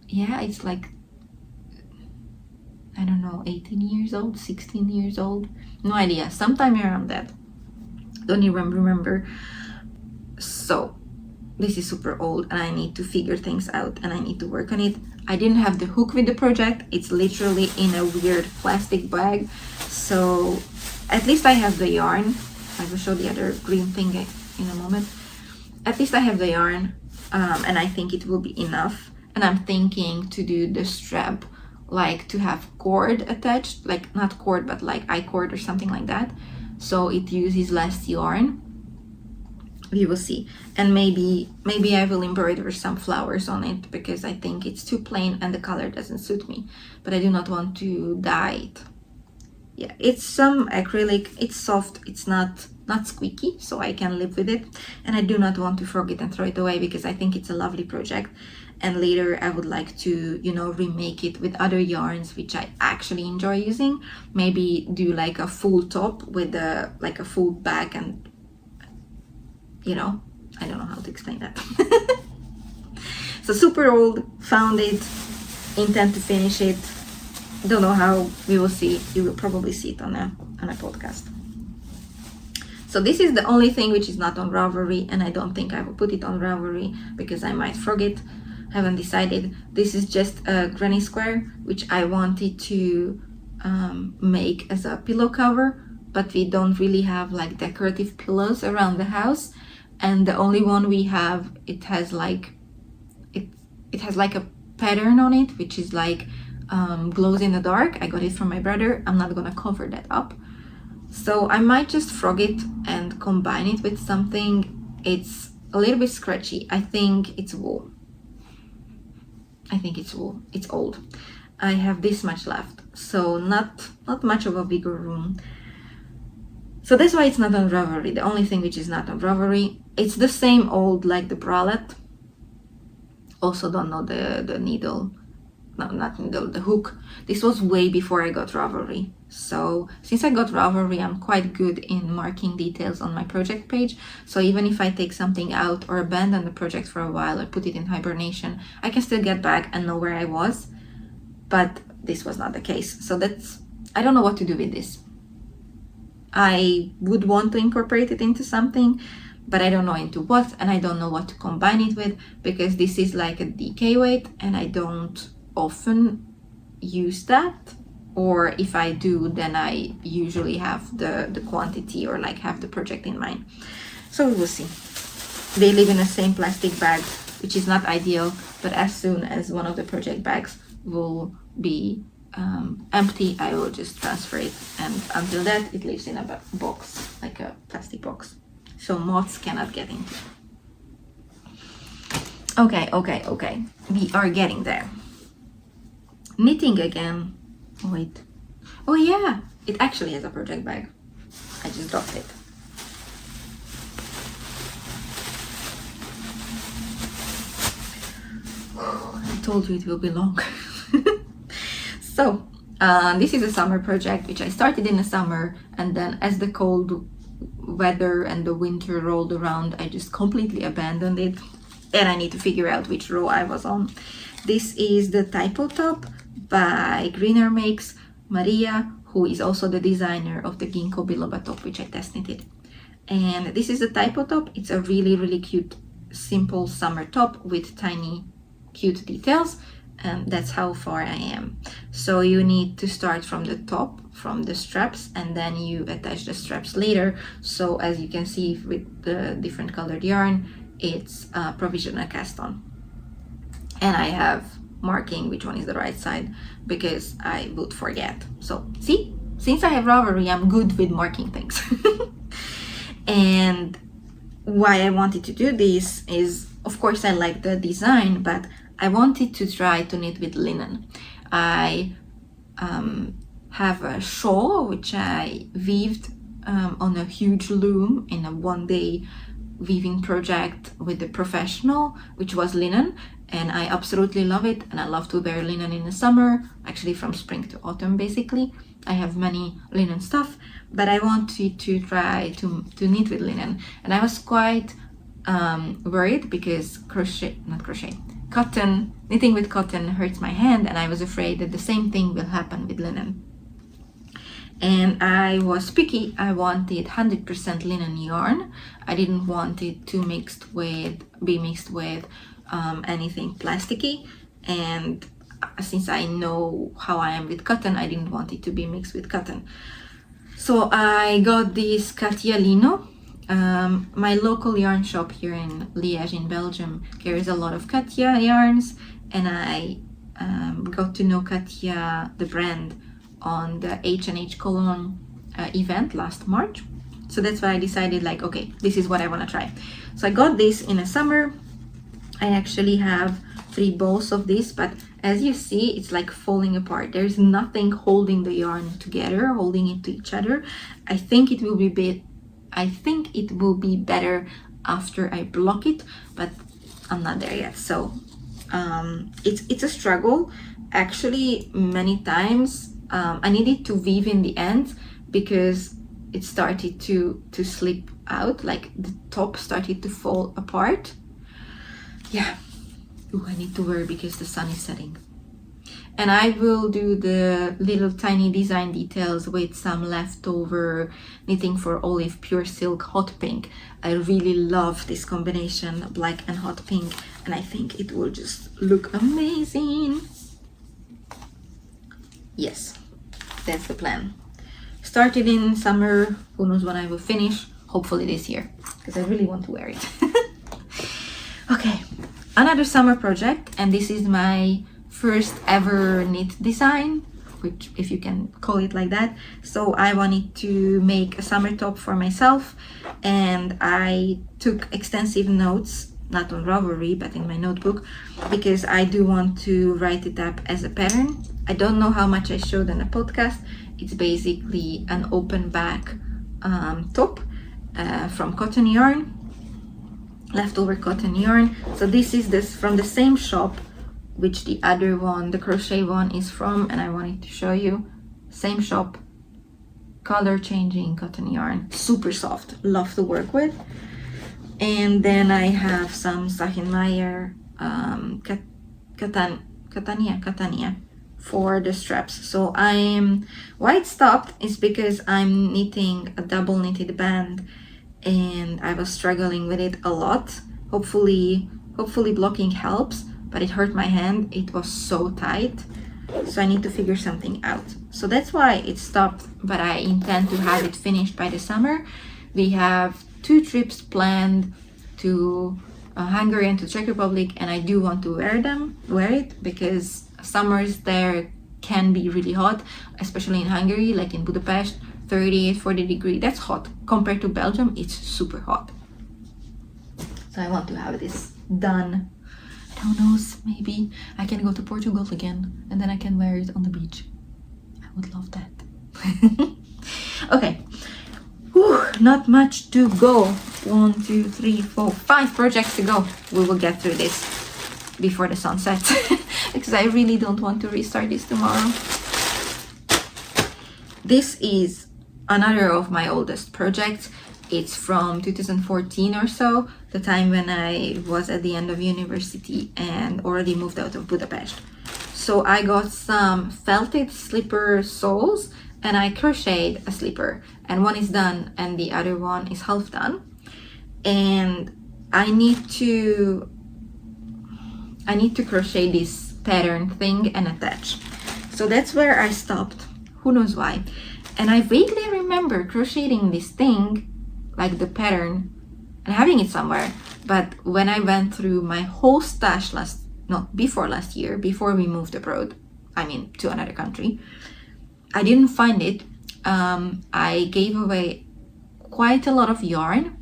it's like, I don't know, 18 years old, 16 years old, no idea, sometime around that, don't even remember. So this is super old and I need to figure things out and I need to work on it. I didn't have the hook with the project. It's literally in a weird plastic bag, so at least I have the yarn. I will show the other green thing in a moment. At least I have the yarn, and I think it will be enough. And I'm thinking to do the strap like to have cord attached, like not cord but like I-cord or something like that, so it uses less yarn. We will see. And maybe I will embroider some flowers on it, because I think it's too plain and the color doesn't suit me, but I do not want to dye it. Yeah, it's some acrylic, it's soft, it's not squeaky, so I can live with it, and I do not want to forget and throw it away, because I think it's a lovely project, and later I would like to, you know, remake it with other yarns which I actually enjoy using. Maybe do like a full top with like a full back, and you know, I don't know how to explain that. So super old, found it, intend to finish it, don't know how, we will see. You will probably see it on a podcast. So this is the only thing which is not on Ravelry, and I don't think I will put it on Ravelry because I might forget, haven't decided. This is just a granny square which I wanted to make as a pillow cover, but we don't really have like decorative pillows around the house, and the only one we have, it has like a pattern on it which is like glows in the dark. I got it from my brother. I'm not gonna cover that up, so I might just frog it and combine it with something. It's a little bit scratchy. I think it's wool. It's old. I have this much left, so not much of a bigger room. So that's why it's not on Ravelry. The only thing which is not on Ravelry, it's the same old like the bralette. Also don't know the needle, no, not needle, the hook. This was way before I got Ravelry. So since I got Ravelry, I'm quite good in marking details on my project page. So even if I take something out or abandon the project for a while or put it in hibernation, I can still get back and know where I was. But this was not the case. So I don't know what to do with this. I would want to incorporate it into something, but I don't know into what, and I don't know what to combine it with, because this is like a DK weight and I don't often use that, or if I do, then I usually have the quantity or like have the project in mind. So we will see. They live in the same plastic bag, which is not ideal, but as soon as one of the project bags will be empty, I will just transfer it, and until that it lives in a box, like a plastic box, so moths cannot get into it. Okay, we are getting there. Knitting again. Wait, oh yeah, it actually has a project bag. I just dropped it. I told you it will be long. So this is a summer project which I started in the summer, and then as the cold weather and the winter rolled around, I just completely abandoned it, and I need to figure out which row I was on. This is the Typo top by Greener Makes Maria, who is also the designer of the Ginkgo biloba top, which I test knitted. And this is the Typo top. It's a really cute, simple summer top with tiny cute details, and that's how far I am. So you need to start from the top, from the straps, and then you attach the straps later. So as you can see with the different colored yarn, it's provisional cast on, and I have marking which one is the right side because I would forget. So see, since I have Ravelry, I'm good with marking things. And why I wanted to do this is, of course, I like the design, but I wanted to try to knit with linen. I have a shawl which I weaved on a huge loom in a one-day weaving project with the professional, which was linen, and I absolutely love it, and I love to wear linen in the summer, actually from spring to autumn basically. I have many linen stuff, but I wanted to try to knit with linen, and I was quite worried because knitting with cotton hurts my hand, and I was afraid that the same thing will happen with linen. And I was picky. I wanted 100% linen yarn. I didn't want it to be mixed with anything plasticky, and since I know how I am with cotton, I didn't want it to be mixed with cotton. So I got this Katia Lino. My local yarn shop here in Liège in Belgium carries a lot of Katia yarns, and I got to know Katia, the brand, on the H&H Cologne event last March. So that's why I decided, like, okay, this is what I want to try. So I got this in the summer. I actually have 3 balls of this, but as you see, it's like falling apart. There's nothing holding the yarn together, holding it to each other. I think it will be better after I block it, but I'm not there yet. So it's a struggle. Actually, many times I needed to weave in the end because it started to slip out, like the top started to fall apart. Yeah. Ooh, I need to worry because the sun is setting. And I will do the little tiny design details with some leftover knitting for Olive Pure Silk Hot Pink. I really love this combination, black and hot pink, and I think it will just look amazing. Yes, that's the plan. Started in summer, who knows when I will finish, hopefully this year, because I really want to wear it. Okay, another summer project, and this is my first ever knit design, which, if you can call it like that. So I wanted to make a summer top for myself, and I took extensive notes, not on Ravelry but in my notebook, because I do want to write it up as a pattern. I don't know how much I showed in the podcast. It's basically an open back top from cotton yarn, leftover cotton yarn. So this is from the same shop which the other one, the crochet one, is from, and I wanted to show you. Same shop, color changing cotton yarn, super soft, love to work with. And then I have some Sahin Meyer Catania for the straps. So why it stopped is because I'm knitting a double knitted band and I was struggling with it a lot. Hopefully blocking helps, but it hurt my hand. It was so tight, so I need to figure something out. So that's why it stopped, but I intend to have it finished by the summer. We have 2 trips planned to Hungary and to Czech Republic, and I do want to wear it because summers there can be really hot, especially in Hungary, like in Budapest, 38-40 degrees. That's hot. Compared to Belgium, it's super hot. So I want to have this done. Who knows, maybe I can go to Portugal again and then I can wear it on the beach. I would love that. Okay. Whew, not much to go. 1, 2, 3, 4, 5 projects to go. We will get through this before the sun sets because I really don't want to restart this tomorrow. This is another of my oldest projects. It's from 2014 or so, the time when I was at the end of university and already moved out of Budapest. So I got some felted slipper soles and I crocheted a slipper, and one is done and the other one is half done. And I need to crochet this pattern thing and attach. So that's where I stopped. Who knows why? And I vaguely remember crocheting this thing, like the pattern, and having it somewhere. But when I went through my whole stash before last year, before we moved abroad, I mean to another country, I didn't find it. I gave away quite a lot of yarn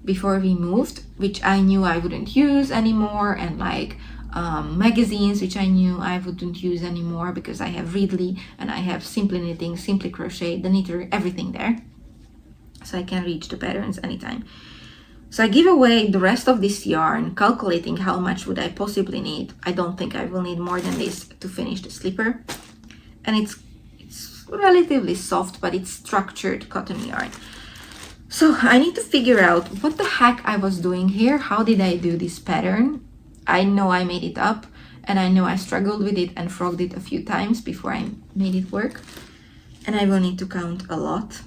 before we moved, which I knew I wouldn't use anymore, and like magazines which I knew I wouldn't use anymore because I have Readly and I have Simply Knitting, Simply Crochet, the knitter, everything there, so I can reach the patterns anytime. So I give away the rest of this yarn, calculating how much would I possibly need. I don't think I will need more than this to finish the slipper, and it's relatively soft, but it's structured cotton yarn. So I need to figure out what the heck I was doing here. How did I do this pattern? I know I made it up, and I know I struggled with it and frogged it a few times before I made it work. And I will need to count a lot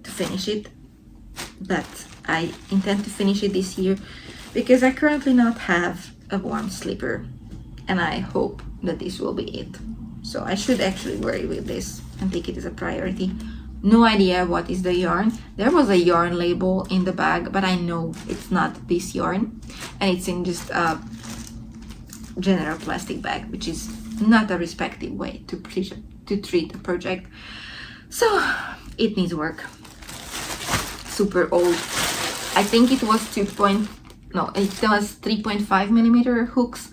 to finish it, but I intend to finish it this year because I currently not have a warm slipper, and I hope that this will be it. So I should actually worry with this and take it as a priority. No idea what is the yarn. There was a yarn label in the bag, but I know it's not this yarn, and it's in just a general plastic bag, which is not a respective way to treat a project. So it needs work. Super old. I think it was 3.5 millimeter hooks,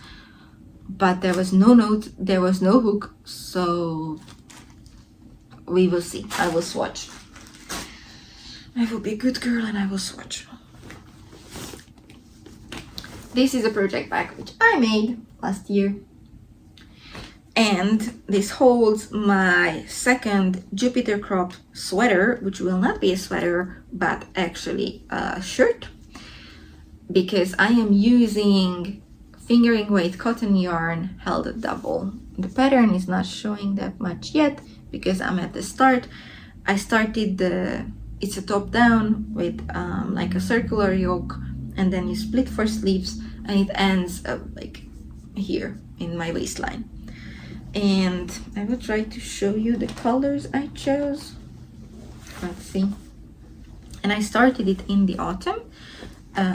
but there was no note, there was no hook, so we will see. I will swatch. I will be a good girl and I will swatch. This is a project bag which I made last year, and this holds my second Jupiter crop sweater, which will not be a sweater but actually a shirt, because I am using fingering weight cotton yarn held double. The pattern is not showing that much yet because I'm at the start. I started it's a top down with like a circular yoke, and then you split for sleeves, and it ends like here in my waistline. And I will try to show you the colors I chose. Let's see. And I started it in the autumn,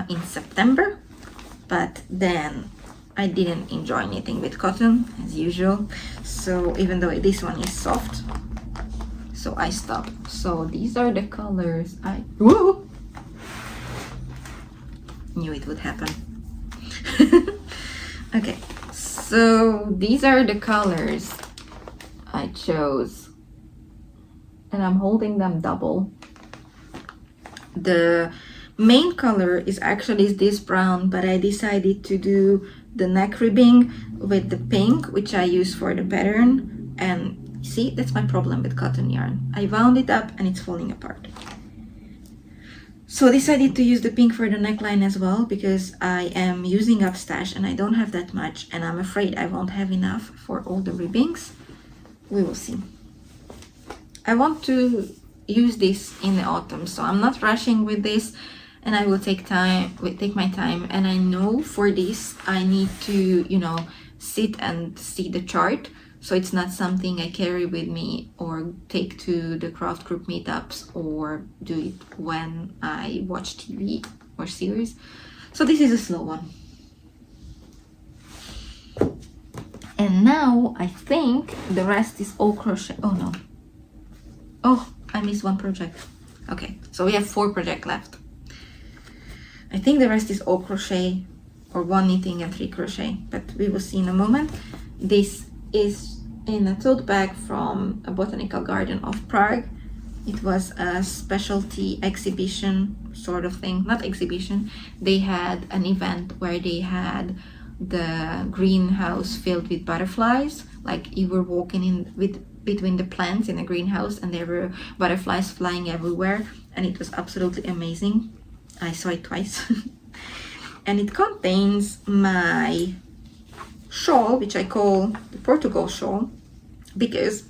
in September, but then I didn't enjoy knitting with cotton as usual. So even though this one is soft, so I stopped. So these are the colors whoa! Knew it would happen. Okay, so these are the colors I chose, and I'm holding them double. The main color is actually this brown, but I decided to do the neck ribbing with the pink, which I use for the pattern. And see, that's my problem with cotton yarn. I wound it up and it's falling apart. So I decided to use the pink for the neckline as well, because I am using up stash and I don't have that much, and I'm afraid I won't have enough for all the ribbings. We will see. I want to use this in the autumn, so I'm not rushing with this, and I will take my time. And I know for this I need to, you know, sit and see the chart, so it's not something I carry with me or take to the craft group meetups or do it when I watch TV or series. So this is a slow one. And now I think the rest is all crochet. Oh no. Oh, I missed one project. Okay, so we have 4 projects left. I think the rest is all crochet, or 1 knitting and 3 crochet, but we will see in a moment. This is in a tote bag from a botanical garden of Prague. It was a specialty exhibition sort of thing, not exhibition. They had an event where they had the greenhouse filled with butterflies, like you were walking in between the plants in a greenhouse and there were butterflies flying everywhere, and it was absolutely amazing. I saw it twice. And it contains my shawl, which I call the Portugal shawl, because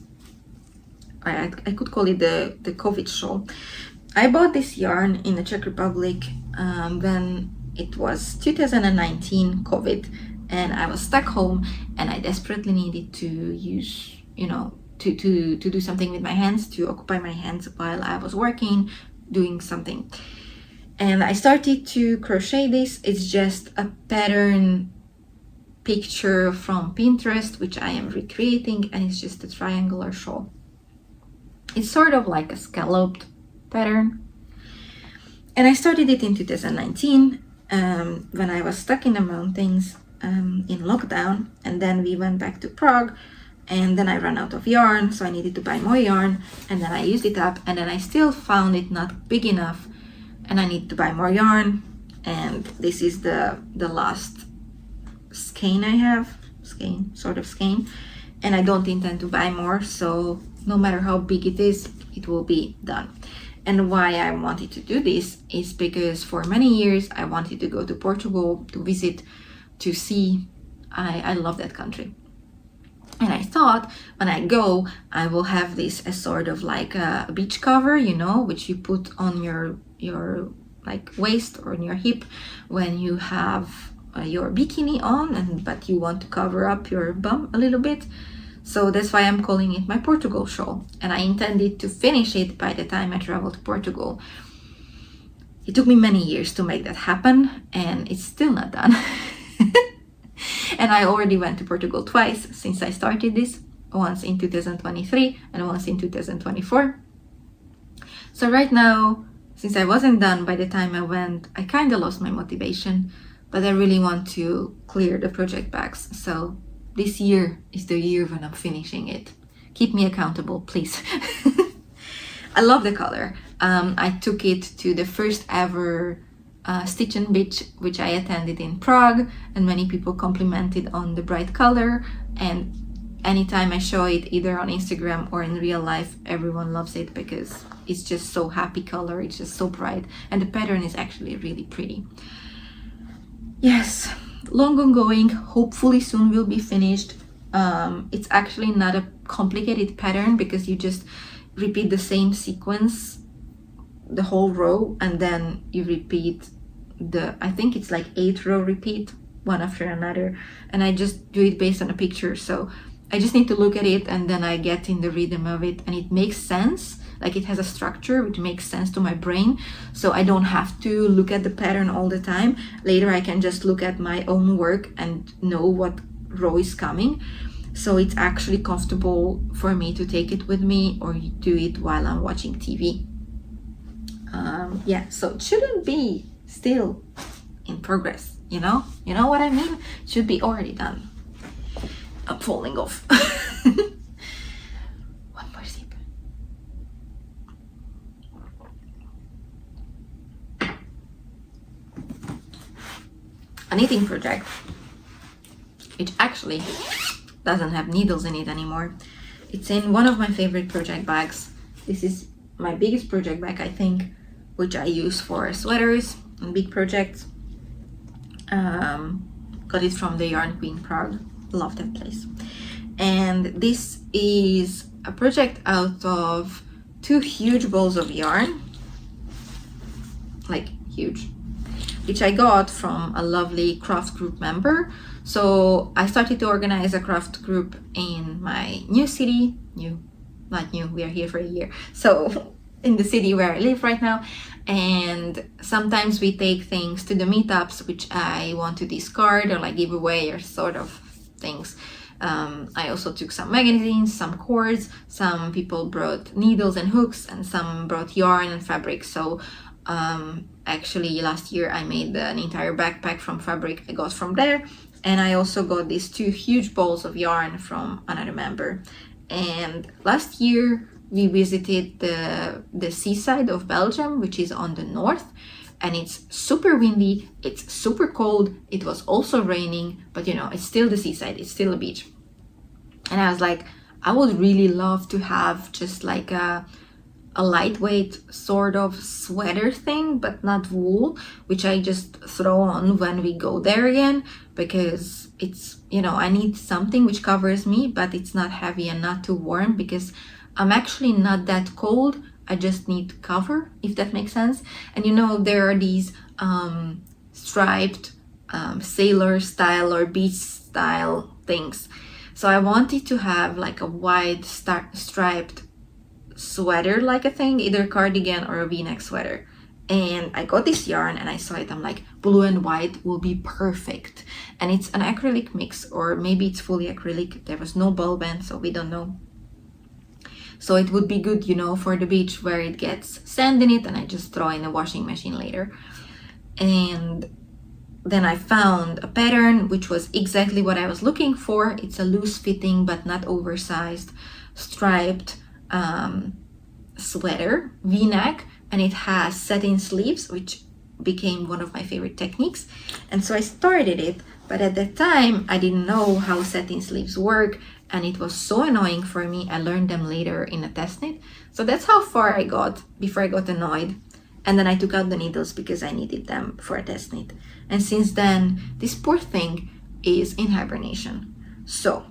I could call it the COVID shawl. I bought this yarn in the Czech Republic when it was 2019 COVID, and I was stuck home and I desperately needed to use, you know, to do something with my hands, to occupy my hands while I was working, doing something. And I started to crochet this. It's just a pattern picture from Pinterest, which I am recreating, and it's just a triangular shawl. It's sort of like a scalloped pattern. And I started it in 2019 when I was stuck in the mountains in lockdown, and then we went back to Prague, and then I ran out of yarn, so I needed to buy more yarn, and then I used it up, and then I still found it not big enough, and I need to buy more yarn. And this is the last skein I have, sort of skein, and I don't intend to buy more, so no matter how big it is, it will be done. And why I wanted to do this is because for many years I wanted to go to Portugal to visit, to see. I love that country. And I thought when I go, I will have this as sort of like a beach cover, you know, which you put on your like waist or on your hip when you have your bikini on, but you want to cover up your bum a little bit. So that's why I'm calling it my Portugal shawl. And I intended to finish it by the time I travel to Portugal. It took me many years to make that happen, and it's still not done. And I already went to Portugal twice since I started this, once in 2023 and once in 2024. So right now, since I wasn't done by the time I went, I kind of lost my motivation, but I really want to clear the project bags. So this year is the year when I'm finishing it. Keep me accountable, please. I love the color. I took it to the first ever Stitch and Bitch, which I attended in Prague, and many people complimented on the bright color, and anytime I show it either on Instagram or in real life, everyone loves it because it's just so happy color, it's just so bright, and the pattern is actually really pretty. Yes, long ongoing, hopefully soon will be finished. It's actually not a complicated pattern because you just repeat the same sequence the whole row, and then you repeat I think it's like 8 row repeat one after another, and I just do it based on a picture. So I just need to look at it and then I get in the rhythm of it, and it makes sense. Like it has a structure which makes sense to my brain, so I don't have to look at the pattern all the time. Later I can just look at my own work and know what row is coming. So it's actually comfortable for me to take it with me or do it while I'm watching TV. Yeah, so it shouldn't be still in progress, you know what I mean? It should be already done. I'm falling off. One more sip. A knitting project, which actually doesn't have needles in it anymore. It's in one of my favorite project bags. This is my biggest project bag, I think, which I use for sweaters and big projects. Got it from the Yarn Queen Prague. Love that place. And this is a project out of 2 huge balls of yarn, like huge, which I got from a lovely craft group member. So I started to organize a craft group in my new city, not new, we are here for a year. So in the city where I live right now, and sometimes we take things to the meetups which I want to discard or like give away or sort of things. I also took some magazines, some cords, some people brought needles and hooks, and some brought yarn and fabric. So actually last year I made an entire backpack from fabric I got from there, and I also got these 2 huge balls of yarn from another member. And last year we visited the seaside of Belgium, which is on the north, and it's super windy, it's super cold, it was also raining, but you know, it's still the seaside, it's still a beach. And I was like, I would really love to have just like a lightweight sort of sweater thing, but not wool, which I just throw on when we go there again, because it's, you know, I need something which covers me, but it's not heavy and not too warm, because I'm actually not that cold. I just need cover, if that makes sense. And you know, there are these striped sailor style or beach style things. So I wanted to have like a wide striped sweater like a thing, either cardigan or a v-neck sweater. And I got this yarn and I saw it, I'm like, blue and white will be perfect. And it's an acrylic mix, or maybe it's fully acrylic. There was no ball band, so we don't know. So it would be good, you know, for the beach where it gets sand in it and I just throw in a washing machine later. And then I found a pattern which was exactly what I was looking for. It's a loose fitting but not oversized striped sweater, v-neck, and it has satin sleeves, which became one of my favorite techniques. And so I started it, but at that time I didn't know how satin sleeves work, and it was so annoying for me. I learned them later in a test knit. So that's how far I got before I got annoyed. And then I took out the needles because I needed them for a test knit. And since then, this poor thing is in hibernation. So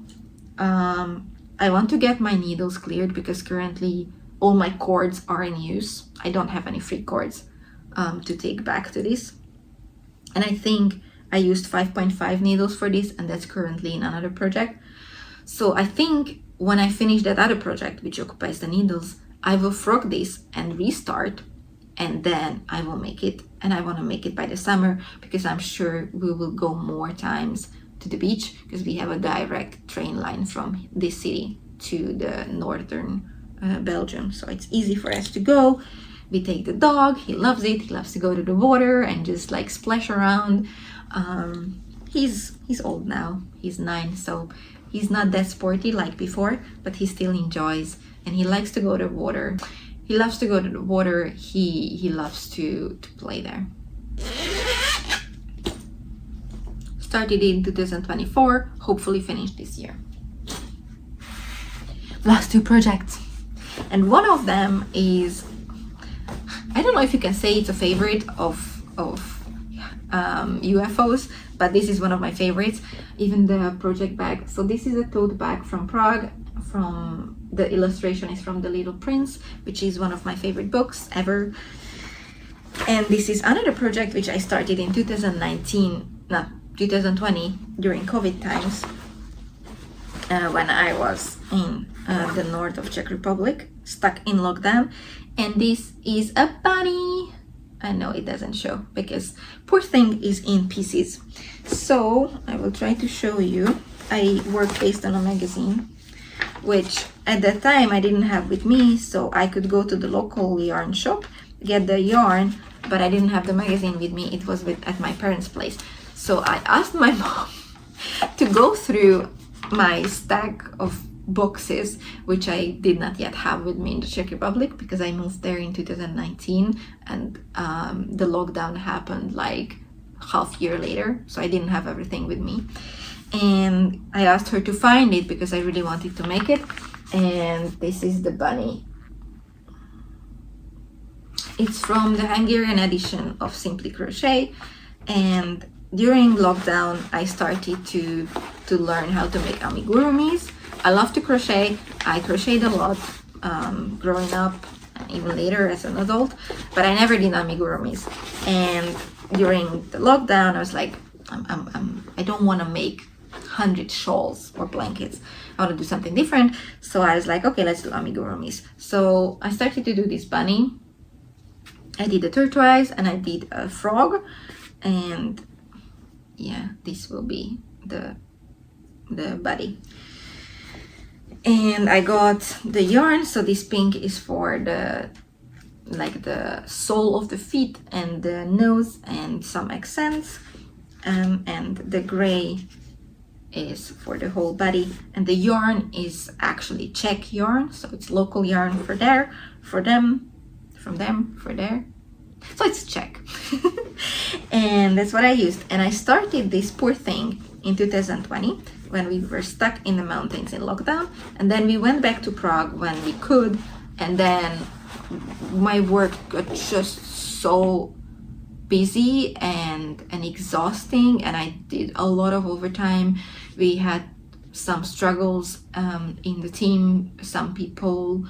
I want to get my needles cleared because currently all my cords are in use. I don't have any free cords to take back to this. And I think I used 5.5 needles for this, and that's currently in another project. So I think when I finish that other project, which occupies the needles, I will frog this and restart, and then I will make it. And I want to make it by the summer because I'm sure we will go more times to the beach, because we have a direct train line from this city to the northern Belgium. So it's easy for us to go. We take the dog, he loves it, he loves to go to the water and just like splash around. He's old now, he's 9, so he's not that sporty like before, but he still enjoys, and he likes to go to the water. He loves to go to the water, he loves to play there. Started in 2024, hopefully finished this year. Last 2 projects. And one of them is, I don't know if you can say it's a favorite of UFOs, but this is one of my favorites, even the project bag. So this is a tote bag from Prague. From the illustration is from The Little Prince, which is one of my favorite books ever. And this is another project which I started in 2020 during COVID times, when I was in the north of Czech Republic, stuck in lockdown. And this is a bunny. I know it doesn't show because poor thing is in pieces. So I will try to show you. I work based on a magazine, which at that time I didn't have with me, so I could go to the local yarn shop, get the yarn, but I didn't have the magazine with me. It was at my parents' place. So I asked my mom to go through my stack of boxes, which I did not yet have with me in the Czech Republic because I moved there in 2019, and the lockdown happened like half year later, so I didn't have everything with me. And I asked her to find it because I really wanted to make it. And this is the bunny. It's from the Hungarian edition of Simply Crochet, and during lockdown I started to learn how to make amigurumis. I love to crochet. I crocheted a lot growing up and even later as an adult, but I never did amigurumis. And during the lockdown I was like, I don't want to make 100 shawls or blankets. I want to do something different. So I was like, okay, let's do amigurumis. So I started to do this bunny. I did a tortoise and I did a frog, and yeah, this will be the body. And I got the yarn. So this pink is for the sole of the feet and the nose and some accents, and the gray is for the whole body. And the yarn is actually Czech yarn, so it's local yarn for there, for them, from them, for there. So it's Czech. And that's what I used. And I started this poor thing in 2020 when we were stuck in the mountains in lockdown, and then we went back to Prague when we could, and then my work got just so busy and exhausting, and I did a lot of overtime. We had some struggles in the team. Some people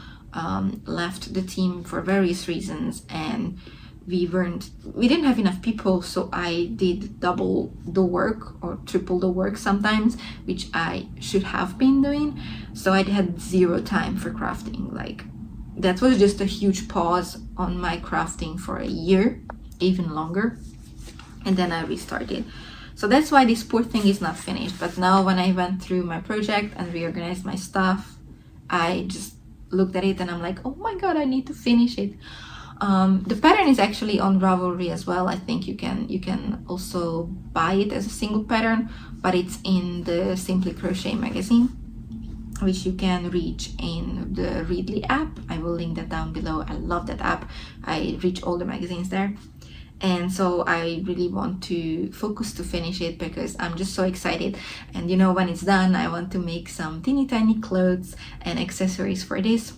left the team for various reasons, and we didn't have enough people, so I did double the work or triple the work sometimes, which I should have been doing. So I had zero time for crafting. Like, that was just a huge pause on my crafting for a year, even longer, and then I restarted. So that's why this poor thing is not finished. But now when I went through my project and reorganized my stuff, I just looked at it and I'm like, oh my god, I need to finish it. The pattern is actually on Ravelry as well. I think you can also buy it as a single pattern, but it's in the Simply Crochet magazine, which you can reach in the Readly app. I will link that down below. I love that app. I reach all the magazines there. And so I really want to focus to finish it because I'm just so excited. And you know, when it's done, I want to make some teeny tiny clothes and accessories for this.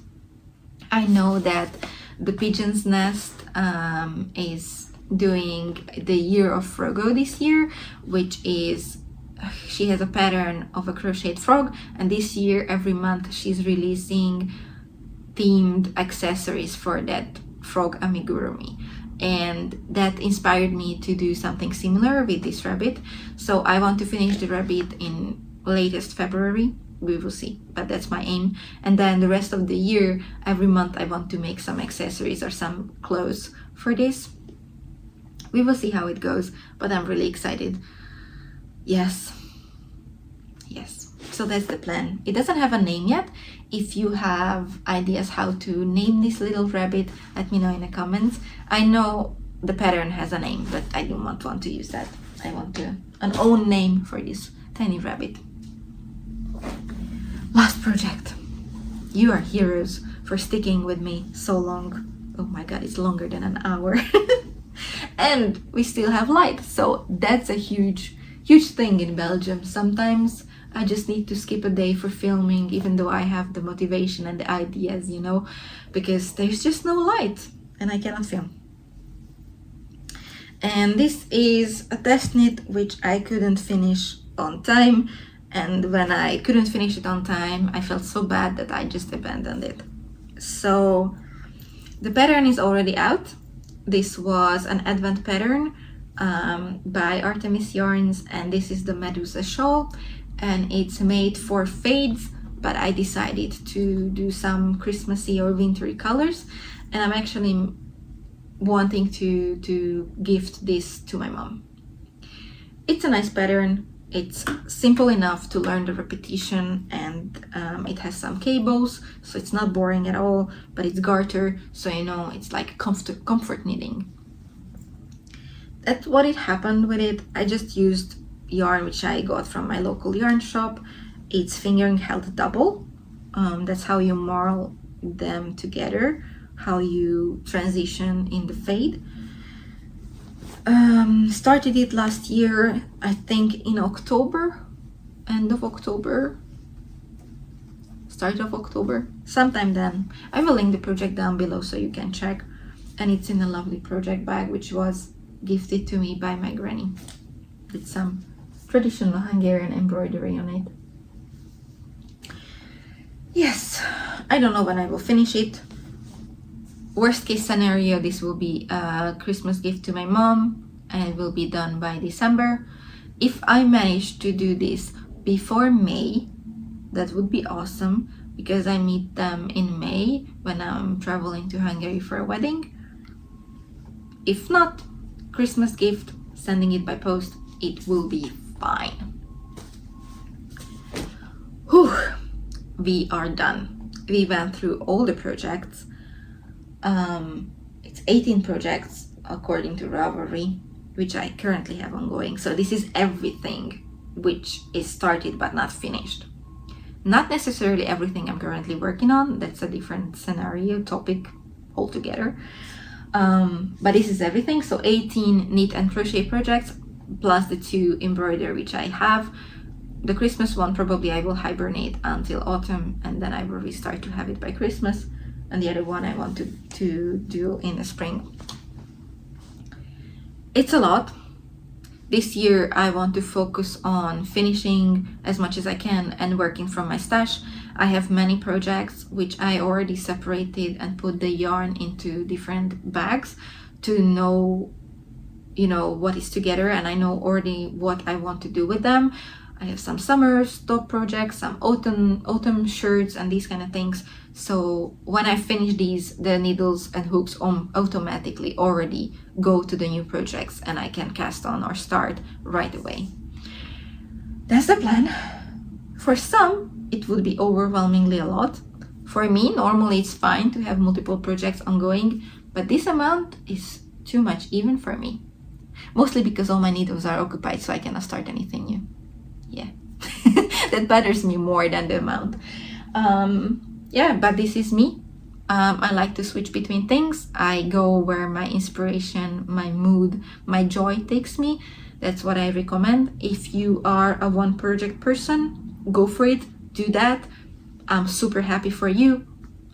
I know that the Pigeon's Nest is doing the Year of Frogo this year, which is, she has a pattern of a crocheted frog, and this year every month she's releasing themed accessories for that frog amigurumi, and that inspired me to do something similar with this rabbit. So I want to finish the rabbit in latest February. We will see, but that's my aim. And then the rest of the year, every month I want to make some accessories or some clothes for this. We will see how it goes, but I'm really excited. Yes, so that's the plan. It doesn't have a name yet. If you have ideas how to name this little rabbit, let me know in the comments. I know the pattern has a name, but I do not want to use that. I want an own name for this tiny rabbit. Last project. You are heroes for sticking with me so long. Oh my god, it's longer than an hour. And we still have light, so that's a huge thing in Belgium. Sometimes I just need to skip a day for filming, even though I have the motivation and the ideas, you know, because there's just no light and I cannot film. And this is a test knit which I couldn't finish on time. And when I couldn't finish it on time, I felt so bad that I just abandoned it. So the pattern is already out. This was an advent pattern by Artemis Yarns, and this is the Medusa shawl, and it's made for fades, but I decided to do some Christmassy or wintry colors, and I'm actually wanting to gift this to my mom. It's a nice pattern. It's simple enough to learn the repetition, and it has some cables, so it's not boring at all, but it's garter, so you know, it's like comfort knitting. That's what it happened with it. I just used yarn which I got from my local yarn shop. It's fingering held double. That's how you marl them together, how you transition in the fade. Started it last year, I think in October, end of October, start of October, sometime then. I will link the project down below so you can check. and it's in a lovely project bag which was gifted to me by my granny with some traditional Hungarian embroidery on it. Yes, I don't know when I will finish it. Worst case scenario, this will be a Christmas gift to my mom and it will be done by December. If I manage to do this before May, that would be awesome, because I meet them in May when I'm traveling to Hungary for a wedding. If not, Christmas gift, sending it by post, it will be fine. Whew, we are done. We went through all the projects. It's 18 projects according to Ravelry, which I currently have ongoing. So this is everything which is started but not finished. Not necessarily everything I'm currently working on. That's a different scenario, topic altogether. But this is everything. So 18 knit and crochet projects plus the 2 embroidery which I have. The Christmas one probably I will hibernate until autumn and then I will restart to have it by Christmas. And the other one I want to do in the spring. It's a lot. This year I want to focus on finishing as much as I can and working from my stash. I have many projects which I already separated and put the yarn into different bags to know, what is together, and I know already what I want to do with them. I have some summer stock projects, some autumn shirts and these kind of things. So when I finish these, the needles and hooks automatically already go to the new projects and I can cast on or start right away. That's the plan. For some, it would be overwhelmingly a lot. For me, normally it's fine to have multiple projects ongoing, but this amount is too much even for me. Mostly because all my needles are occupied, so I cannot start anything new. Yeah, that bothers me more than the amount. But this is me. I like to switch between things. I go where my inspiration, my mood, my joy takes me. That's what I recommend. If you are a one project person, go for it, do that. I'm super happy for you.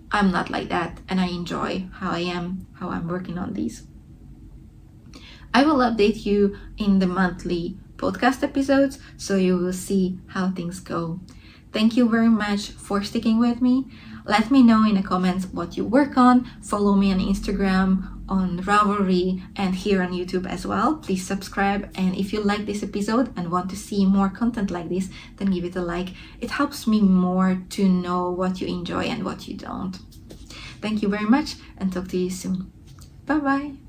I'm not like that, and I enjoy how I'm working on these. I will update you in the monthly podcast episodes, so you will see how things go. Thank you very much for sticking with me. Let me know in the comments what you work on. Follow me on Instagram, on Ravelry, and here on YouTube as well. Please subscribe, and if you like this episode and want to see more content like this, then give it a like. It helps me more to know what you enjoy and what you don't. Thank you very much, and talk to you soon. Bye bye.